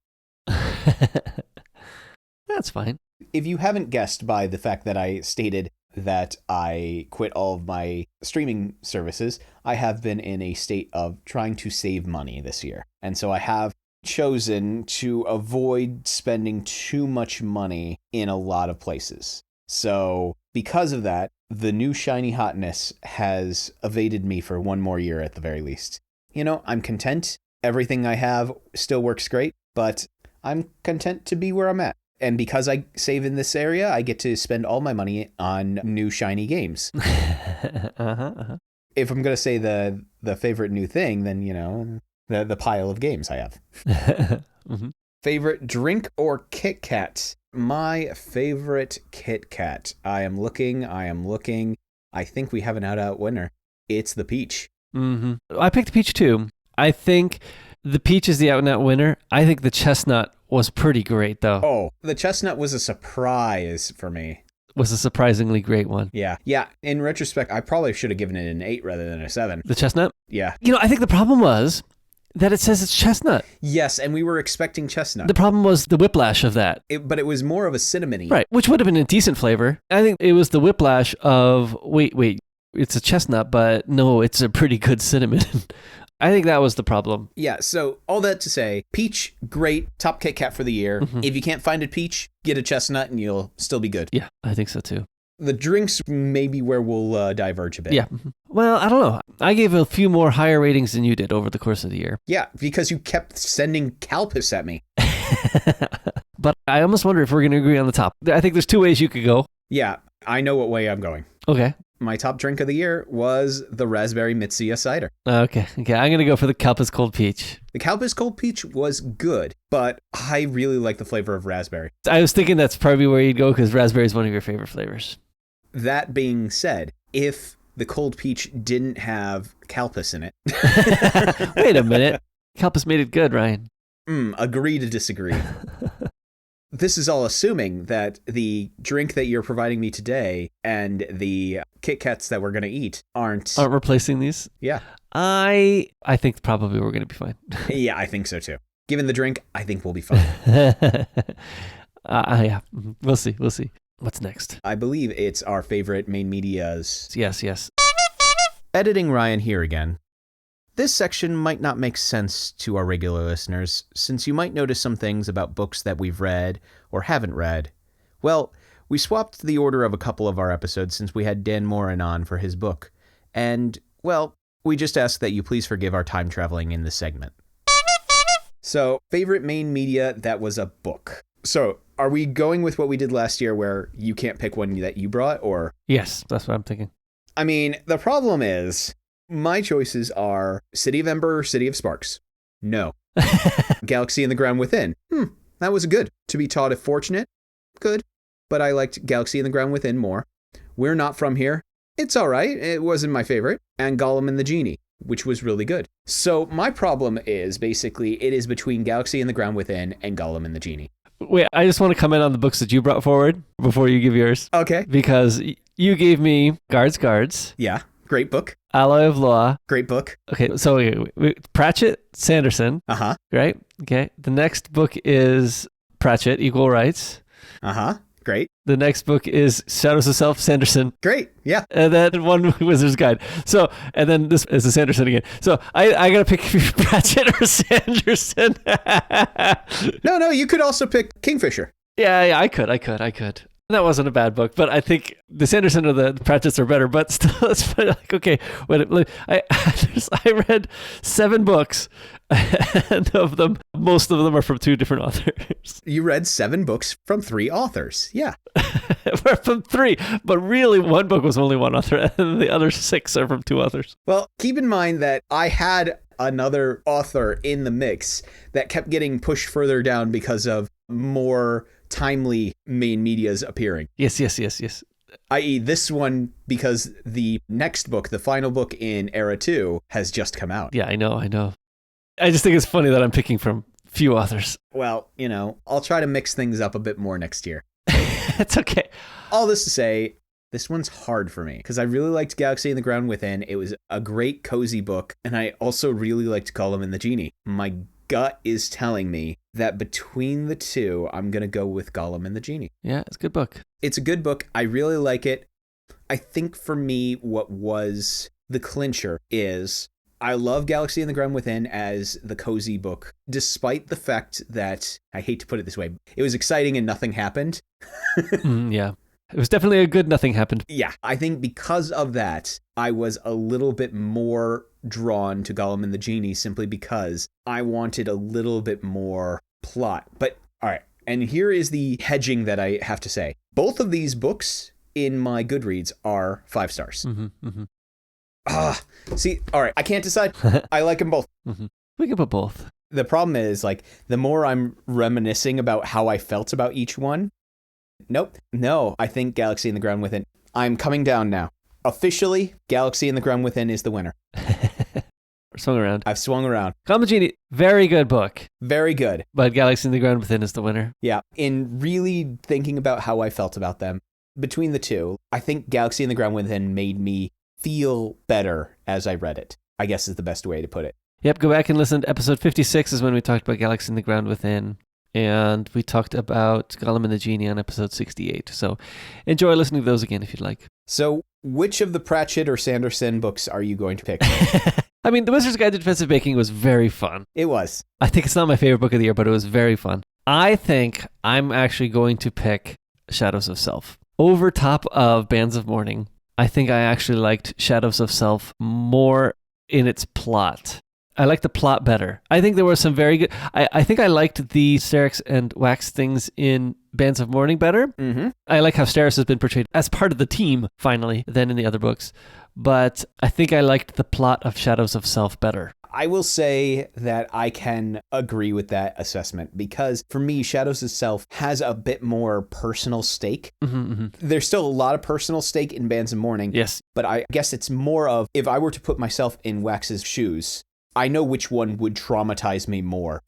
That's fine. If you haven't guessed by the fact that I stated that I quit all of my streaming services, I have been in a state of trying to save money this year. And so I have chosen to avoid spending too much money in a lot of places. So because of that, the new shiny hotness has evaded me for one more year at the very least. You know, I'm content. Everything I have still works great, but I'm content to be where I'm at. And because I save in this area, I get to spend all my money on new shiny games. If I'm going to say the favorite new thing, then, you know, the pile of games I have. Mm-hmm. Favorite drink or Kit Kat? My favorite Kit Kat. I am looking. I think we have an out winner. It's the peach. Mm-hmm. I picked peach too. I think the peach is the out-and-out winner. I think the chestnut was pretty great, though. Oh, the chestnut was a surprise for me. Was a surprisingly great one. Yeah. In retrospect, I probably should have given it an 8 rather than a 7. The chestnut? Yeah. You know, I think the problem was that it says it's chestnut. Yes, and we were expecting chestnut. The problem was the whiplash of that. But it was more of a cinnamony. Right, which would have been a decent flavor. I think it was the whiplash of, wait, it's a chestnut, but no, it's a pretty good cinnamon. I think that was the problem. Yeah, so all that to say, peach, great, top Kit Kat for the year. Mm-hmm. If you can't find a peach, get a chestnut and you'll still be good. Yeah, I think so too. The drinks may be where we'll diverge a bit. Yeah. Well, I don't know. I gave a few more higher ratings than you did over the course of the year. Yeah, because you kept sending Calpis at me. But I almost wonder if we're going to agree on the top. I think there's two ways you could go. Yeah, I know what way I'm going. Okay. My top drink of the year was the Raspberry Mitsuya cider. Okay. I'm going to go for the Calpis Cold Peach. The Calpis Cold Peach was good, but I really like the flavor of raspberry. I was thinking that's probably where you'd go because raspberry is one of your favorite flavors. That being said, if the Cold Peach didn't have Calpis in it... Wait a minute. Calpis made it good, Ryan. Agree to disagree. This is all assuming that the drink that you're providing me today and the Kit Kats that we're going to eat aren't replacing these? Yeah. I think probably we're going to be fine. Yeah, I think so too. Given the drink, I think we'll be fine. Yeah. We'll see. What's next? I believe it's our favorite main medias. Yes. Editing Ryan here again. This section might not make sense to our regular listeners, since you might notice some things about books that we've read or haven't read. Well, we swapped the order of a couple of our episodes since we had Dan Morin on for his book. And, well, we just ask that you please forgive our time traveling in this segment. So, favorite main media that was a book. So, are we going with what we did last year where you can't pick one that you brought, or? Yes, that's what I'm thinking. I mean, the problem is... my choices are City of Ember or City of Sparks. No. Galaxy and the Ground Within. That was good. To be taught if fortunate. Good. But I liked Galaxy and the Ground Within more. We're Not From Here. It's all right. It wasn't my favorite. And Gollum and the Genie, which was really good. So my problem is basically it is between Galaxy and the Ground Within and Gollum and the Genie. Wait, I just want to comment on the books that you brought forward before you give yours. Okay. Because you gave me Guards, Yeah. Great book. Alloy of Law. Great book. Okay, so Pratchett, Sanderson, Uh-huh. right? Okay. The next book is Pratchett, Equal Rights. Uh-huh. Great. The next book is Shadows of Self, Sanderson. Great. Yeah. And then one Wizard's Guide. So, and then this is a Sanderson again. So I got to pick Pratchett or Sanderson. No, you could also pick Kingfisher. Yeah, I could. That wasn't a bad book, but I think the Sanderson or the Pratchett's are better. But still, it's funny, like, okay, I read 7 books, and most of them are from 2 different authors. You read 7 books from 3 authors. Yeah. From 3, but really one book was only one author, and the other 6 are from 2 authors. Well, keep in mind that I had another author in the mix that kept getting pushed further down because of more timely main medias appearing. Yes. I.e. this one, because the next book, the final book in Era 2, has just come out. Yeah, I know. I just think it's funny that I'm picking from few authors. Well, I'll try to mix things up a bit more next year. It's okay. All this to say, this one's hard for me because I really liked Galaxy and the Ground Within. It was a great cozy book, and I also really liked Gollum and the Genie. My gut is telling me that between the 2, I'm going to go with Gollum and the Genie. Yeah, it's a good book. It's a good book. I really like it. I think for me, what was the clincher is I love Galaxy and the Ground Within as the cozy book, despite the fact that, I hate to put it this way, it was exciting and nothing happened. Yeah. It was definitely a good nothing happened. Yeah, I think because of that, I was a little bit more drawn to Gollum and the Genie simply because I wanted a little bit more plot. But, all right, and here is the hedging that I have to say. Both of these books in my Goodreads are 5 stars. See, all right, I can't decide. I like them both. We can put both. The problem is, like, the more I'm reminiscing about how I felt about each one, no, I think Galaxy and the Ground Within. I'm coming down now. Officially, Galaxy and the Ground Within is the winner. Swung around. I've swung around. Gollum and the Genie, very good book. Very good. But Galaxy and the Ground Within is the winner. Yeah, in really thinking about how I felt about them, between the 2, I think Galaxy and the Ground Within made me feel better as I read it, I guess is the best way to put it. Yep, go back and listen to episode 56 is when we talked about Galaxy and the Ground Within. And we talked about Gollum and the Genie on episode 68. So enjoy listening to those again if you'd like. So which of the Pratchett or Sanderson books are you going to pick? I mean, The Wizard's Guide to Defensive Baking was very fun. It was. I think it's not my favorite book of the year, but it was very fun. I think I'm actually going to pick Shadows of Self. Over top of Bands of Mourning, I think I actually liked Shadows of Self more in its plot. I like the plot better. I think there were some very good... I think I liked the Sterix and Wax things in Bands of Mourning better. Mm-hmm. I like how Sterix has been portrayed as part of the team, finally, than in the other books. But I think I liked the plot of Shadows of Self better. I will say that I can agree with that assessment because for me, Shadows of Self has a bit more personal stake. There's still a lot of personal stake in Bands of Mourning. Yes. But I guess it's more of, if I were to put myself in Wax's shoes, I know which one would traumatize me more.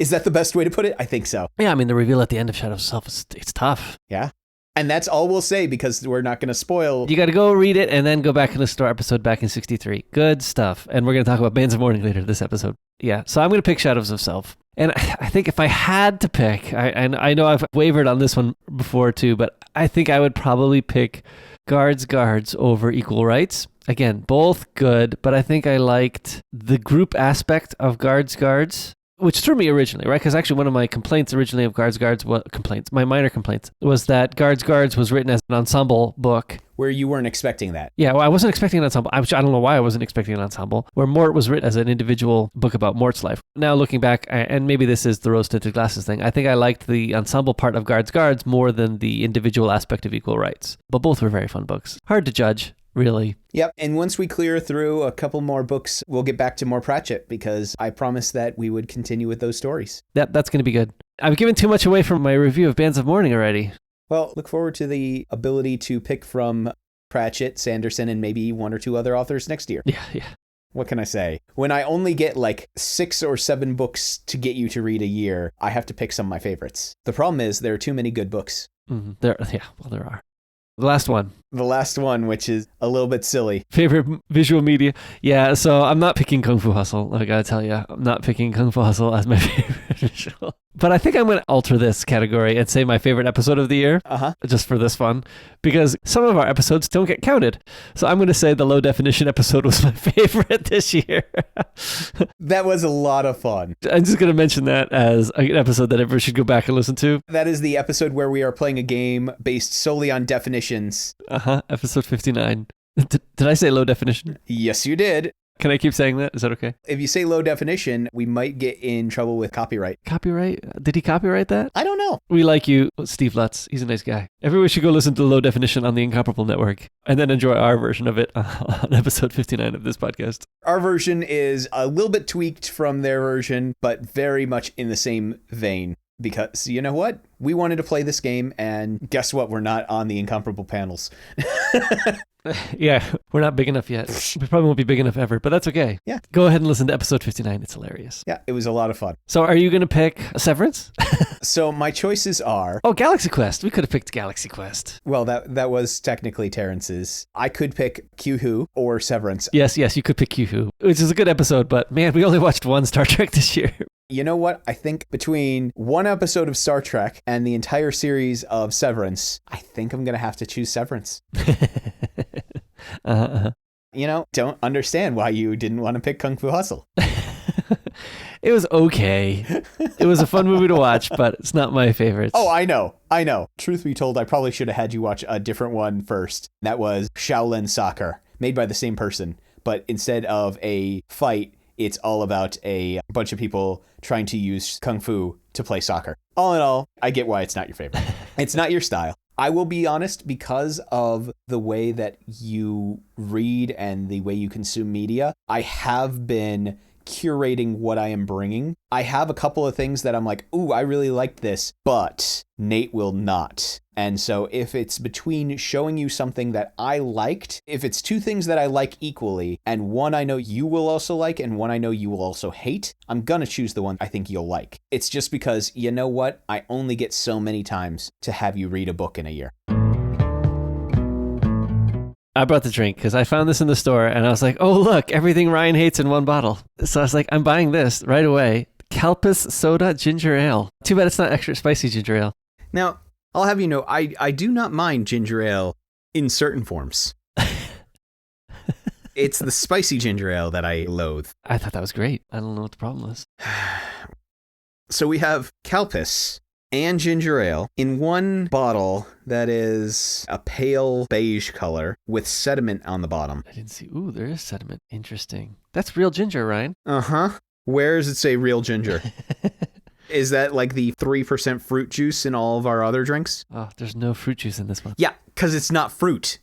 Is that the best way to put it? I think so. Yeah, I mean, the reveal at the end of Shadows of Self, it's tough. Yeah. And that's all we'll say because we're not going to spoil. You got to go read it and then go back and listen to our episode back in 63. Good stuff. And we're going to talk about Bands of Mourning later this episode. Yeah, so I'm going to pick Shadows of Self. And I think if I had to pick, and I know I've wavered on this one before too, but I think I would probably pick Guards over Equal Rights. Again, both good, but I think I liked the group aspect of Guards, which threw me originally, right? Because actually one of my complaints originally of Guards, my minor complaints, was that Guards was written as an ensemble book. Where you weren't expecting that. Yeah, well, I wasn't expecting an ensemble. I don't know why I wasn't expecting an ensemble. Where Mort was written as an individual book about Mort's life. Now looking back, and maybe this is the rose-tinted glasses thing, I think I liked the ensemble part of Guards more than the individual aspect of Equal Rights. But both were very fun books. Hard to judge, really. Yep, and once we clear through a couple more books, we'll get back to more Pratchett because I promised that we would continue with those stories. That's going to be good. I've given too much away from my review of Bands of Mourning already. Well, look forward to the ability to pick from Pratchett, Sanderson, and maybe one or two other authors next year. Yeah. What can I say? When I only get like 6 or 7 books to get you to read a year, I have to pick some of my favorites. The problem is there are too many good books. Mm-hmm. There are. The last one, which is a little bit silly. Favorite visual media. Yeah, so I'm not picking Kung Fu Hustle. I gotta tell you, I'm not picking Kung Fu Hustle as my favorite visual. But I think I'm going to alter this category and say my favorite episode of the year, just for this fun, because some of our episodes don't get counted. So I'm going to say the low definition episode was my favorite this year. That was a lot of fun. I'm just going to mention that as an episode that everyone should go back and listen to. That is the episode where we are playing a game based solely on definitions. Episode 59. Did I say low definition? Yes, you did. Can I keep saying that? Is that okay? If you say low definition, we might get in trouble with copyright. Copyright? Did he copyright that? I don't know. We like you, Steve Lutz. He's a nice guy. Everyone should go listen to Low Definition on the Incomparable Network and then enjoy our version of it on episode 59 of this podcast. Our version is a little bit tweaked from their version, but very much in the same vein. Because you know what? We wanted to play this game, and guess what? We're not on the Incomparable panels. Yeah, we're not big enough yet. We probably won't be big enough ever, but that's okay. Yeah. Go ahead and listen to episode 59. It's hilarious. Yeah, it was a lot of fun. So are you going to pick Severance? So my choices are... Oh, Galaxy Quest. We could have picked Galaxy Quest. Well, that was technically Terrence's. I could pick Q-Who or Severance. Yes, you could pick Q-Who, which is a good episode, but man, we only watched one Star Trek this year. You know what? I think between one episode of Star Trek and the entire series of Severance, I think I'm going to have to choose Severance. You know, don't understand why you didn't want to pick Kung Fu Hustle. It was okay. It was a fun movie to watch, but it's not my favorite. Oh, I know. Truth be told, I probably should have had you watch a different one first. That was Shaolin Soccer, made by the same person. But instead of a fight, it's all about a bunch of people trying to use Kung Fu to play soccer. All in all, I get why it's not your favorite. It's not your style. I will be honest, because of the way that you read and the way you consume media, I have been curating what I am bringing. I have a couple of things that I'm like, ooh, I really liked this, but Nate will not. And so if it's between showing you something that I liked, if it's two things that I like equally, and one I know you will also like, and one I know you will also hate, I'm gonna choose the one I think you'll like. It's just because, you know what? I only get so many times to have you read a book in a year. I brought the drink because I found this in the store and I was like, oh, look, everything Ryan hates in one bottle. So I was like, I'm buying this right away. Kalpis Soda Ginger Ale. Too bad it's not extra spicy ginger ale. Now, I'll have you know, I do not mind ginger ale in certain forms. It's the spicy ginger ale that I loathe. I thought that was great. I don't know what the problem was. So we have Kalpis and ginger ale in one bottle that is a pale beige color with sediment on the bottom. I didn't see. Ooh, there is sediment. Interesting. That's real ginger, Ryan. Uh-huh. Where does it say real ginger? Is that like the 3% fruit juice in all of our other drinks? Oh, there's no fruit juice in this one. Yeah, because it's not fruit.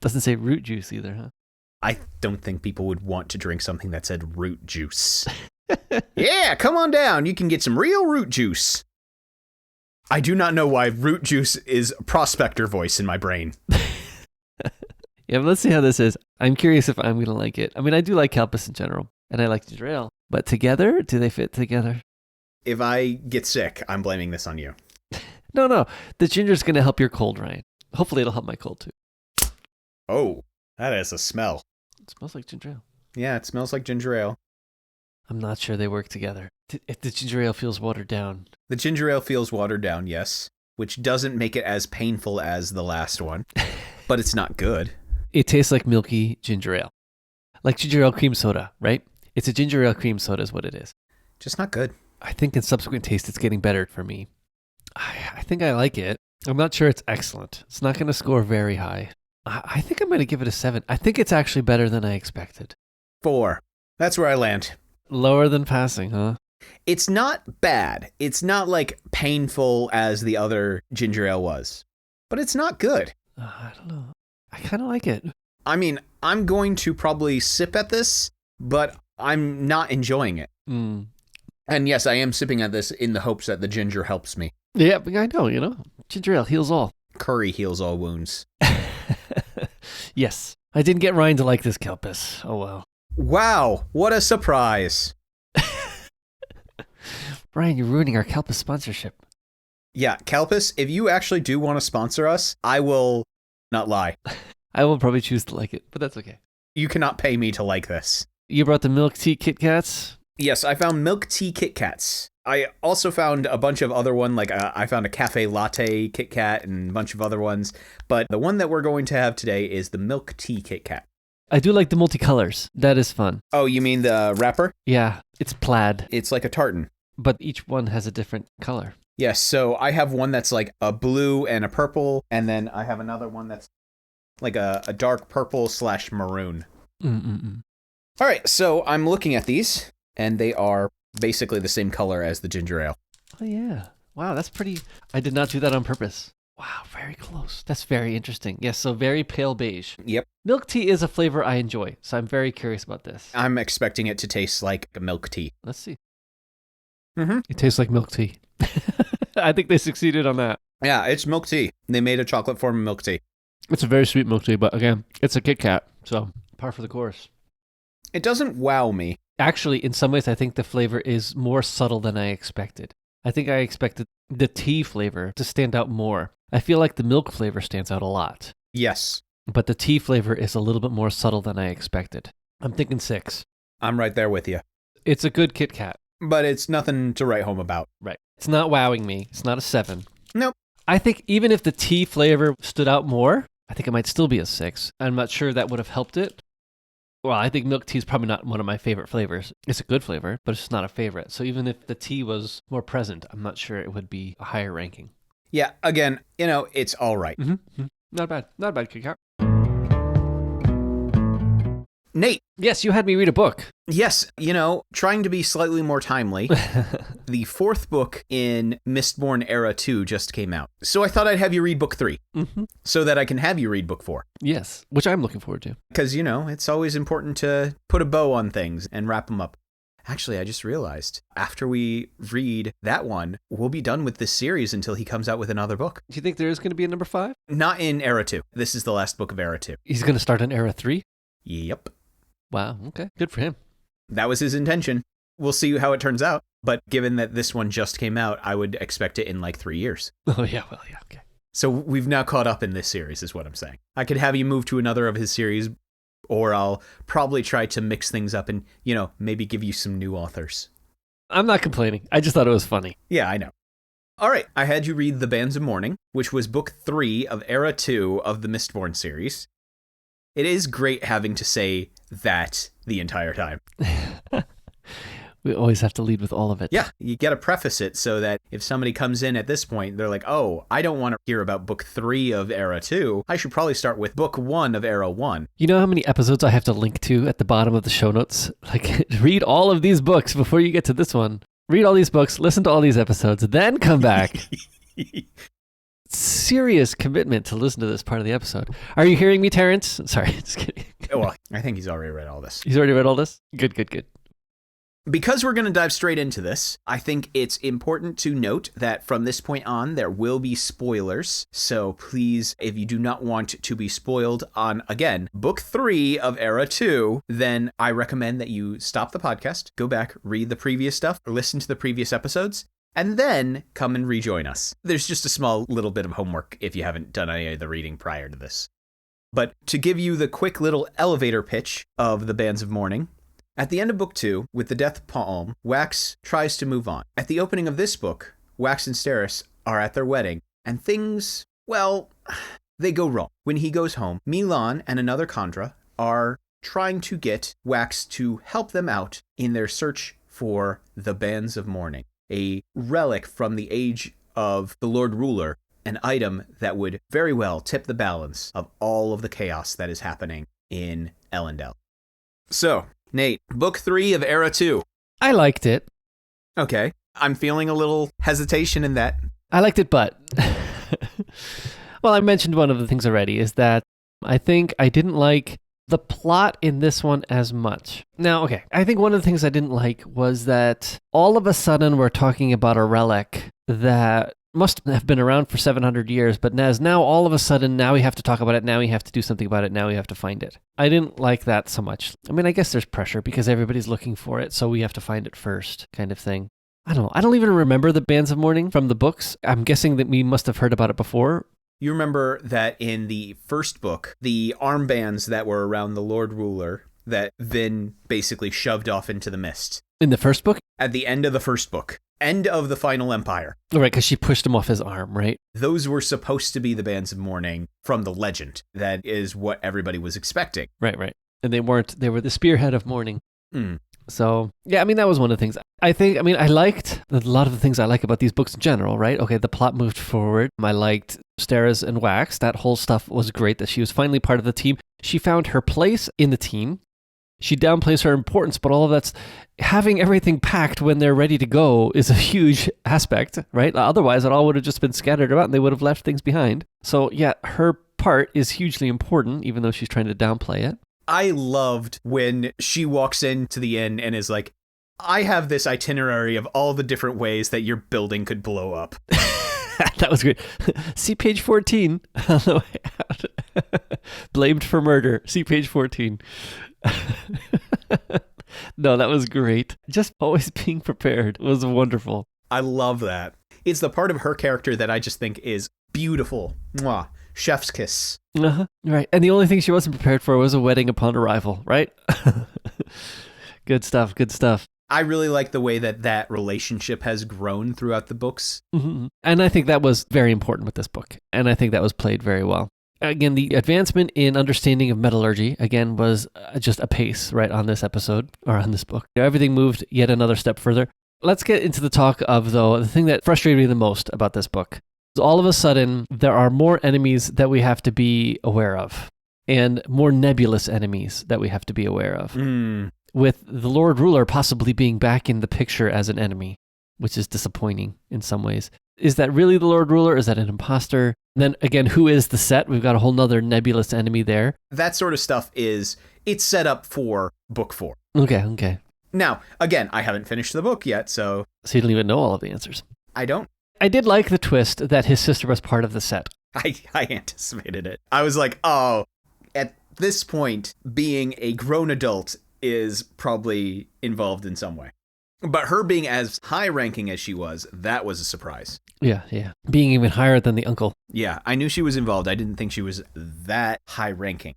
Doesn't say root juice either, huh? I don't think people would want to drink something that said root juice. Yeah, come on down. You can get some real root juice. I do not know why root juice is prospector voice in my brain. Yeah, but let's see how this is. I'm curious if I'm going to like it. I mean, I do like Kalpis in general, and I like ginger ale. But together, do they fit together? If I get sick, I'm blaming this on you. No. The ginger's going to help your cold, Ryan. Hopefully it'll help my cold, too. Oh, that is a smell. It smells like ginger ale. Yeah, it smells like ginger ale. I'm not sure they work together. If the ginger ale feels watered down. The ginger ale feels watered down, yes, which doesn't make it as painful as the last one, but it's not good. It tastes like milky ginger ale. Like ginger ale cream soda, right? It's a ginger ale cream soda is what it is. Just not good. I think in subsequent taste, it's getting better for me. I think I like it. I'm not sure it's excellent. It's not going to score very high. I think I'm going to give it a 7. I think it's actually better than I expected. 4. That's where I land. Lower than passing, huh? It's not bad. It's not like painful as the other ginger ale was, but it's not good. I don't know. I kind of like it. I mean, I'm going to probably sip at this, but I'm not enjoying it. Mm. And yes, I am sipping at this in the hopes that the ginger helps me. Yeah, I know, ginger ale heals all. Curry heals all wounds. Yes. I didn't get Ryan to like this Kelpis. Oh, well. Wow, what a surprise. Ryan, you're ruining our Kelpis sponsorship. Yeah, Kelpis, if you actually do want to sponsor us, I will not lie. I will probably choose to like it, but that's okay. You cannot pay me to like this. You brought the milk tea Kit Kats? Yes, I found milk tea Kit Kats. I also found a bunch of other ones, like I found a cafe latte Kit Kat and a bunch of other ones. But the one that we're going to have today is the milk tea Kit Kat. I do like the multicolors. That is fun. Oh, you mean the wrapper? Yeah, it's plaid, It's like a tartan. but each one has a different color. Yes, so I have one that's like a blue and a purple, and then I have another one that's like a dark purple / maroon. Mm-mm-mm. All right, so I'm looking at these, and they are basically the same color as the ginger ale. Oh, yeah. Wow, that's pretty... I did not do that on purpose. Wow, very close. That's very interesting. Yes, so very pale beige. Yep. Milk tea is a flavor I enjoy, so I'm very curious about this. I'm expecting it to taste like milk tea. Let's see. Mm-hmm. It tastes like milk tea. I think they succeeded on that. Yeah, it's milk tea. They made a chocolate form of milk tea. It's a very sweet milk tea, but again, it's a Kit Kat, so par for the course. It doesn't wow me. Actually, in some ways, I think the flavor is more subtle than I expected. I think I expected the tea flavor to stand out more. I feel like the milk flavor stands out a lot, Yes, but the tea flavor is a little bit more subtle than I expected. I'm thinking 6. I'm right there with you. It's a good Kit Kat. But it's nothing to write home about. Right. It's not wowing me. It's not a 7. Nope. I think even if the tea flavor stood out more, I think it might still be a 6. I'm not sure that would have helped it. Well, I think milk tea is probably not one of my favorite flavors. It's a good flavor, but it's not a favorite. So even if the tea was more present, I'm not sure it would be a higher ranking. Yeah, again, it's all right. Mm-hmm. Not bad. Not a bad Kit Kat. Nate. Yes, you had me read a book. Yes, trying to be slightly more timely, the 4th book in Mistborn Era 2 just came out. So I thought I'd have you read book 3, so that I can have you read book 4. Yes, which I'm looking forward to. Because, it's always important to put a bow on things and wrap them up. Actually, I just realized, after we read that one, we'll be done with this series until he comes out with another book. Do you think there is going to be a number 5? Not in Era 2. This is the last book of Era 2. He's going to start in Era 3? Yep. Wow, okay. Good for him. That was his intention. We'll see how it turns out. But given that this one just came out, I would expect it in like 3 years. Oh, yeah, well, yeah, okay. So we've now caught up in this series, is what I'm saying. I could have you move to another of his series, or I'll probably try to mix things up and, maybe give you some new authors. I'm not complaining. I just thought it was funny. Yeah, I know. All right, I had you read The Bands of Mourning, which was book 3 of Era 2 of the Mistborn series. It is great having to say that the entire time. We always have to lead with all of it. Yeah, you got to preface it so that if somebody comes in at this point, they're like, oh, I don't want to hear about book 3 of Era 2. I should probably start with book 1 of Era 1. You know how many episodes I have to link to at the bottom of the show notes? Like, read all of these books before you get to this one. Read all these books, listen to all these episodes, then come back. Serious commitment to listen to this part of the episode. Are you hearing me, Terrence? Sorry, just kidding. Well, I think he's already read all this. He's already read all this? Good. Because we're going to dive straight into this, I think it's important to note that from this point on, there will be spoilers. So please, if you do not want to be spoiled on, again, book 3 of Era 2, then I recommend that you stop the podcast, go back, read the previous stuff, or listen to the previous episodes, and then come and rejoin us. There's just a small little bit of homework if you haven't done any of the reading prior to this. But to give you the quick little elevator pitch of the Bands of Mourning, at the end of book 2, with the death of Palm, Wax tries to move on. At the opening of this book, Wax and Steris are at their wedding, and things, well, they go wrong. When he goes home, Milan and another Khandra are trying to get Wax to help them out in their search for the Bands of Mourning, a relic from the age of the Lord Ruler, an item that would very well tip the balance of all of the chaos that is happening in Elendel. So, Nate, book 3 of Era 2. I liked it. Okay. I'm feeling a little hesitation in that. I liked it, but... Well, I mentioned one of the things already, is that I think I didn't like the plot in this one as much. Now, okay, I think one of the things I didn't like was that all of a sudden we're talking about a relic that must have been around for 700 years, but as now all of a sudden, now we have to talk about it, now we have to do something about it, now we have to find it. I didn't like that so much. I mean, I guess there's pressure because everybody's looking for it, so we have to find it first, kind of thing. I don't know. I don't even remember the Bands of Mourning from the books. I'm guessing that we must have heard about it before. You remember that in the first book, the armbands that were around the Lord Ruler that Vin basically shoved off into the mist. In the first book? At the end of the first book. End of the Final Empire. Right, because she pushed him off his arm, right? Those were supposed to be the Bands of Mourning from the legend. That is what everybody was expecting. Right. And they weren't. They were the spearhead of mourning. Mm. So, yeah, I mean, that was one of the things. I liked a lot of the things I like about these books in general, right? Okay, the plot moved forward. I liked Steras and Wax. That whole stuff was great, that she was finally part of the team. She found her place in the team. She downplays her importance, but all of that's having everything packed when they're ready to go is a huge aspect, right? Otherwise, it all would have just been scattered about and they would have left things behind. So, yeah, her part is hugely important, even though she's trying to downplay it. I loved when she walks into the inn and is like, I have this itinerary of all the different ways that your building could blow up. That was great. See page 14 on the way out. Blamed for murder. See page 14. No, that was great. Just always being prepared was wonderful. I love that. It's the part of her character that I just think is beautiful. Mwah. Chef's kiss. Uh-huh. Right. And the only thing she wasn't prepared for was a wedding upon arrival, right? Good stuff. I really like the way that relationship has grown throughout the books. Mm-hmm. And I think that was very important with this book. And I think that was played very well. Again, the advancement in understanding of metallurgy, again, was just a pace right on this episode, or on this book. Everything moved yet another step further. Let's get into the talk of, though, the thing that frustrated me the most about this book. All of a sudden, there are more enemies that we have to be aware of, and more nebulous enemies that we have to be aware of. With the Lord Ruler possibly being back in the picture as an enemy, which is disappointing in some ways. Is that really the Lord Ruler? Is that an imposter? And then again, who is the Set? We've got a whole nother nebulous enemy there. That sort of stuff it's set up for book 4. Okay. Now, again, I haven't finished the book yet, so... So you don't even know all of the answers. I don't. I did like the twist that his sister was part of the Set. I anticipated it. I was like, oh, at this point, being a grown adult is probably involved in some way. But her being as high-ranking as she was, that was a surprise. Yeah. Being even higher than the uncle. Yeah, I knew she was involved. I didn't think she was that high-ranking.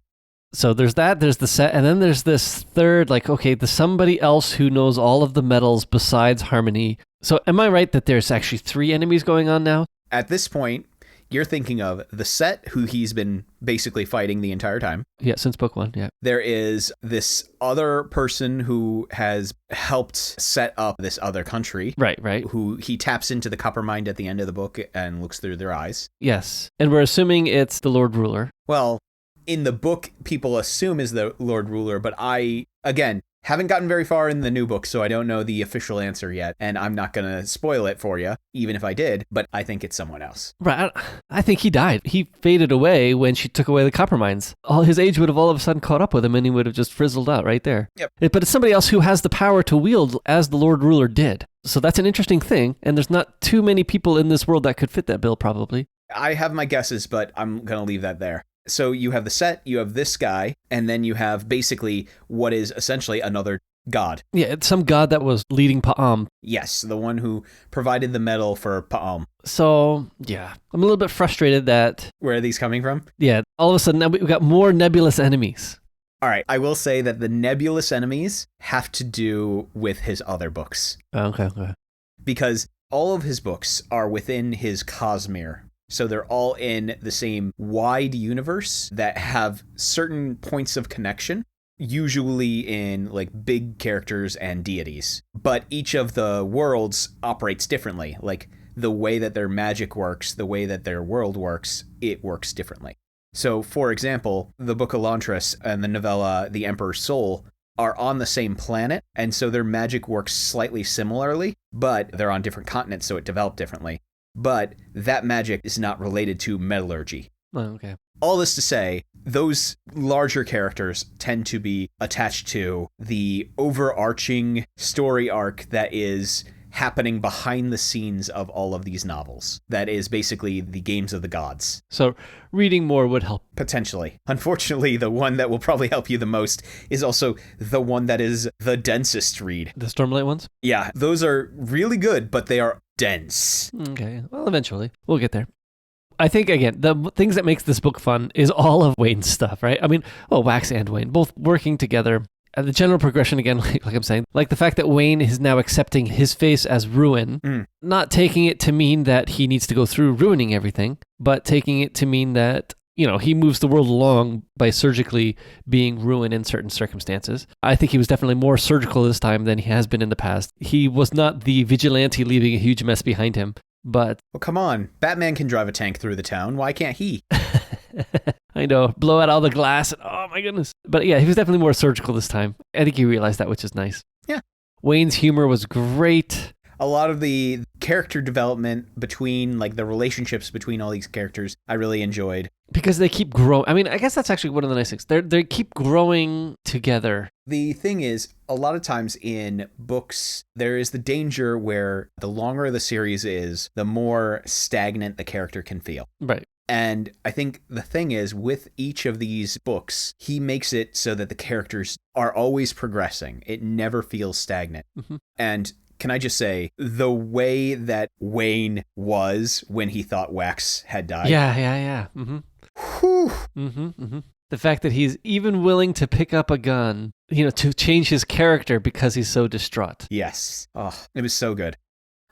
So there's that, there's the Set, and then there's this third, there's somebody else who knows all of the metals besides Harmony. So am I right that there's actually 3 enemies going on now? At this point, you're thinking of the Set, who he's been basically fighting the entire time. Yeah, since book 1, yeah. There is this other person who has helped set up this other country. Right. Who he taps into the copper mind at the end of the book and looks through their eyes. Yes, and we're assuming it's the Lord Ruler. Well, in the book, people assume is the Lord Ruler, but I, again, haven't gotten very far in the new book, so I don't know the official answer yet, and I'm not going to spoil it for you, even if I did, but I think it's someone else. Right, I think he died. He faded away when she took away the copper mines. All his age would have all of a sudden caught up with him, and he would have just frizzled out right there. Yep. But it's somebody else who has the power to wield as the Lord Ruler did. So that's an interesting thing, and there's not too many people in this world that could fit that bill, probably. I have my guesses, but I'm going to leave that there. So you have the Set, you have this guy, and then you have basically what is essentially another god. Yeah, it's some god that was leading Pa'am. Yes, the one who provided the metal for Pa'am. So, yeah, I'm a little bit frustrated that... Where are these coming from? Yeah, all of a sudden now we've got more nebulous enemies. All right, I will say that the nebulous enemies have to do with his other books. Okay. Because all of his books are within his Cosmere. So they're all in the same wide universe that have certain points of connection, usually in like big characters and deities. But each of the worlds operates differently. Like the way that their magic works, the way that their world works, it works differently. So, for example, the Book of Elantris and the novella The Emperor's Soul are on the same planet, and so their magic works slightly similarly, but they're on different continents, so it developed differently. But that magic is not related to metallurgy. Oh, okay. All this to say, those larger characters tend to be attached to the overarching story arc that is happening behind the scenes of all of these novels. That is basically the games of the gods. So reading more would help. Potentially. Unfortunately, the one that will probably help you the most is also the one that is the densest read. The Stormlight ones? Yeah, those are really good, but they are dense. Okay, well, eventually. We'll get there. I think, again, the things that makes this book fun is all of Wayne's stuff, right? I mean, Wax and Wayne, both working together. The general progression, again, like I'm saying, like the fact that Wayne is now accepting his face as ruin, not taking it to mean that he needs to go through ruining everything, but taking it to mean that, he moves the world along by surgically being ruin in certain circumstances. I think he was definitely more surgical this time than he has been in the past. He was not the vigilante leaving a huge mess behind him, but... Well, come on. Batman can drive a tank through the town. Why can't he? I know, blow out all the glass. And, oh my goodness. But yeah, he was definitely more surgical this time. I think he realized that, which is nice. Yeah. Wayne's humor was great. A lot of the character development between, like the relationships between all these characters, I really enjoyed. Because they keep growing. I mean, I guess that's actually one of the nice things. They keep growing together. The thing is, a lot of times in books, there is the danger where the longer the series is, the more stagnant the character can feel. Right. And I think the thing is, with each of these books, he makes it so that the characters are always progressing. It never feels stagnant. Mm-hmm. And can I just say, the way that Wayne was when he thought Wax had died? Yeah. Mm-hmm. Whew. Mm-hmm, mm-hmm. The fact that he's even willing to pick up a gun, to change his character because he's so distraught. Yes. Oh, it was so good.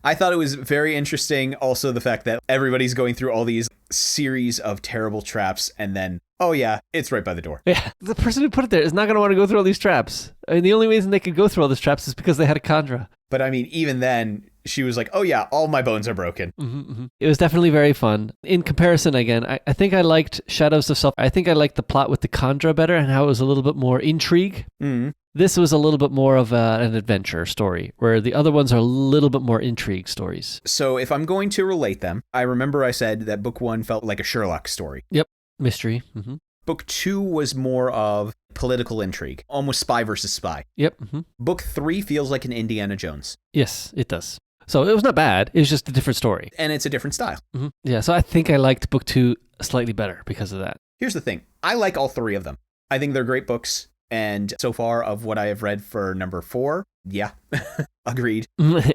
I thought it was very interesting. Also, the fact that everybody's going through all these series of terrible traps and then, oh yeah, it's right by the door. Yeah, the person who put it there is not going to want to go through all these traps. I mean, the only reason they could go through all these traps is because they had a Kandra. But I mean, even then, she was like, oh yeah, all my bones are broken. Mm-hmm, mm-hmm. It was definitely very fun. In comparison, again, I think I liked Shadows of Self. I think I liked the plot with the Kandra better and how it was a little bit more intrigue. Mm-hmm. This was a little bit more of an adventure story, where the other ones are a little bit more intrigue stories. So if I'm going to relate them, I remember I said that book 1 felt like a Sherlock story. Yep, mystery. Mm-hmm. Book 2 was more of political intrigue, almost spy versus spy. Yep. Mm-hmm. Book 3 feels like an Indiana Jones. Yes, it does. So it was not bad. It was just a different story. And it's a different style. Mm-hmm. Yeah, so I think I liked book 2 slightly better because of that. Here's the thing. I like all 3 of them. I think they're great books. And so far of what I have read for number 4, yeah, agreed.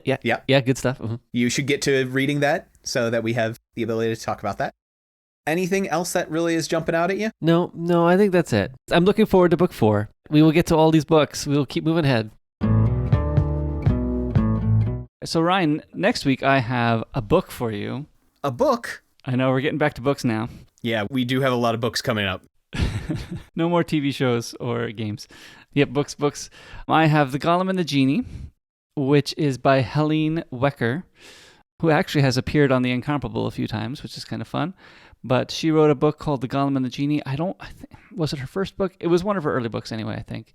Yeah, good stuff. Mm-hmm. You should get to reading that so that we have the ability to talk about that. Anything else that really is jumping out at you? No, I think that's it. I'm looking forward to book 4. We will get to all these books. We will keep moving ahead. So Ryan, next week I have a book for you. A book? I know, we're getting back to books now. Yeah, we do have a lot of books coming up. No more TV shows or games. Yep, books. I have The Golem and the Genie, which is by Helene Wecker, who actually has appeared on The Incomparable a few times, which is kind of fun. But she wrote a book called The Golem and the Genie. Was it her first book? It was one of her early books anyway, I think.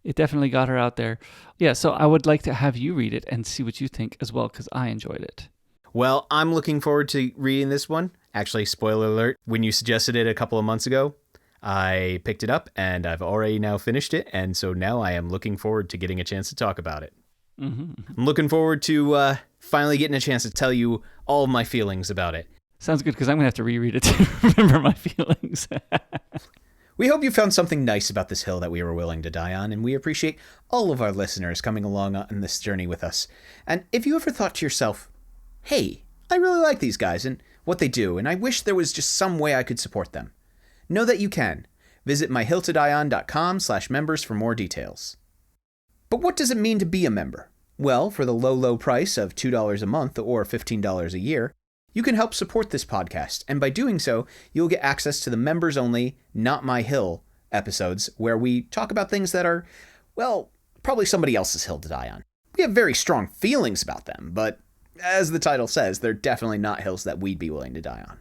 It definitely got her out there. Yeah, so I would like to have you read it and see what you think as well, because I enjoyed it. Well, I'm looking forward to reading this one. Actually, spoiler alert, when you suggested it a couple of months ago, I picked it up and I've already now finished it. And so now I am looking forward to getting a chance to talk about it. Mm-hmm. I'm looking forward to finally getting a chance to tell you all of my feelings about it. Sounds good, because I'm going to have to reread it to remember my feelings. We hope you found something nice about this hill that we were willing to die on, and we appreciate all of our listeners coming along on this journey with us. And if you ever thought to yourself, hey, I really like these guys and what they do, and I wish there was just some way I could support them, know that you can. Visit myhilltodieon.com/members for more details. But what does it mean to be a member? Well, for the low price of $2 a month or $15 a year, you can help support this podcast, and by doing so, you'll get access to the members-only Not My Hill episodes, where we talk about things that are, well, probably somebody else's hill to die on. We have very strong feelings about them, but as the title says, they're definitely not hills that we'd be willing to die on.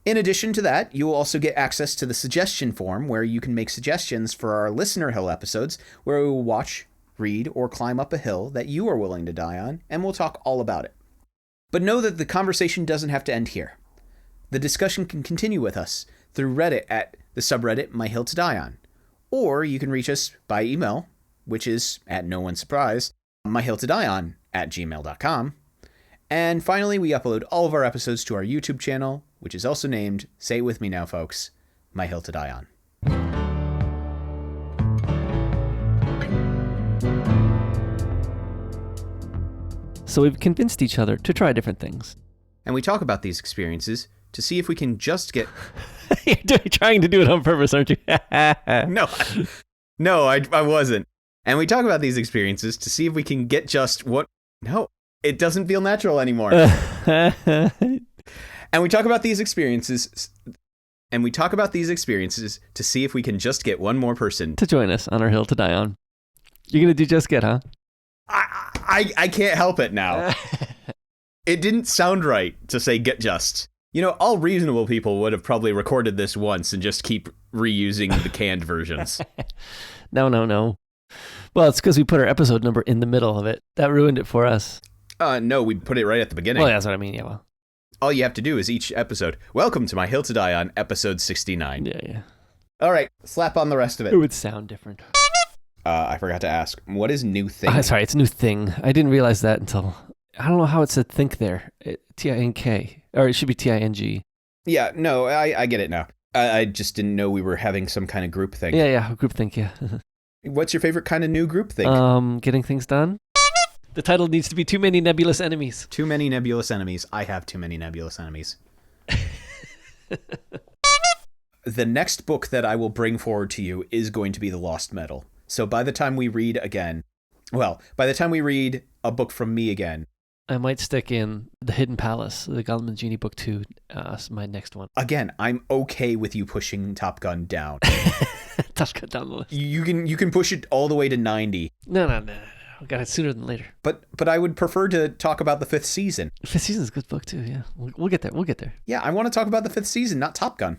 In addition to that, you will also get access to the suggestion form, where you can make suggestions for our Listener Hill episodes, where we will watch, read, or climb up a hill that you are willing to die on, and we'll talk all about it. But know that the conversation doesn't have to end here. The discussion can continue with us through Reddit at the subreddit My Hill to Die On. Or you can reach us by email, which is, at no one's surprise, myhilltodieon sayitwithmenow@gmail.com. And finally, we upload all of our episodes to our YouTube channel, which is also named Say It With Me Now, folks, My Hill to Die On. So we've convinced each other to try different things. And we talk about these experiences to see if we can just get... You're trying to do it on purpose, aren't you? No, I wasn't. And we talk about these experiences to see if we can get just what... No, it doesn't feel natural anymore. And we talk about these experiences... And we talk about these experiences to see if we can just get one more person to join us on our hill to die on. You're going to do just get, huh? I can't help it now. It didn't sound right to say get just. You know, all reasonable people would have probably recorded this once and just keep reusing the canned versions. No. Well, it's because we put our episode number in the middle of it. That ruined it for us. No, we put it right at the beginning. Well, that's what I mean, yeah, well. All you have to do is each episode. Welcome to My Hill to Die On, episode 69. Yeah. All right, slap on the rest of it. It would sound different. I forgot to ask, what is new thing? Sorry, it's a new thing. I didn't realize that until... I don't know how it said think there. T-I-N-K. Or it should be T-I-N-G. Yeah, no, I get it now. I just didn't know we were having some kind of group thing. Yeah, group think, yeah. What's your favorite kind of new group thing? Getting things done. The title needs to be Too Many Nebulous Enemies. Too many nebulous enemies. I have too many nebulous enemies. The next book that I will bring forward to you is going to be The Lost Metal. So by the time we read a book from me again, I might stick in The Hidden Palace, the Gollum and Genie book 2, my next one. Again, I'm okay with you pushing Top Gun down. Top Gun down the list. You can push it all the way to 90. No. We got it sooner than later. But I would prefer to talk about the 5th season. The 5th season is a good book too, yeah. We'll get there. Yeah, I want to talk about the 5th season, not Top Gun.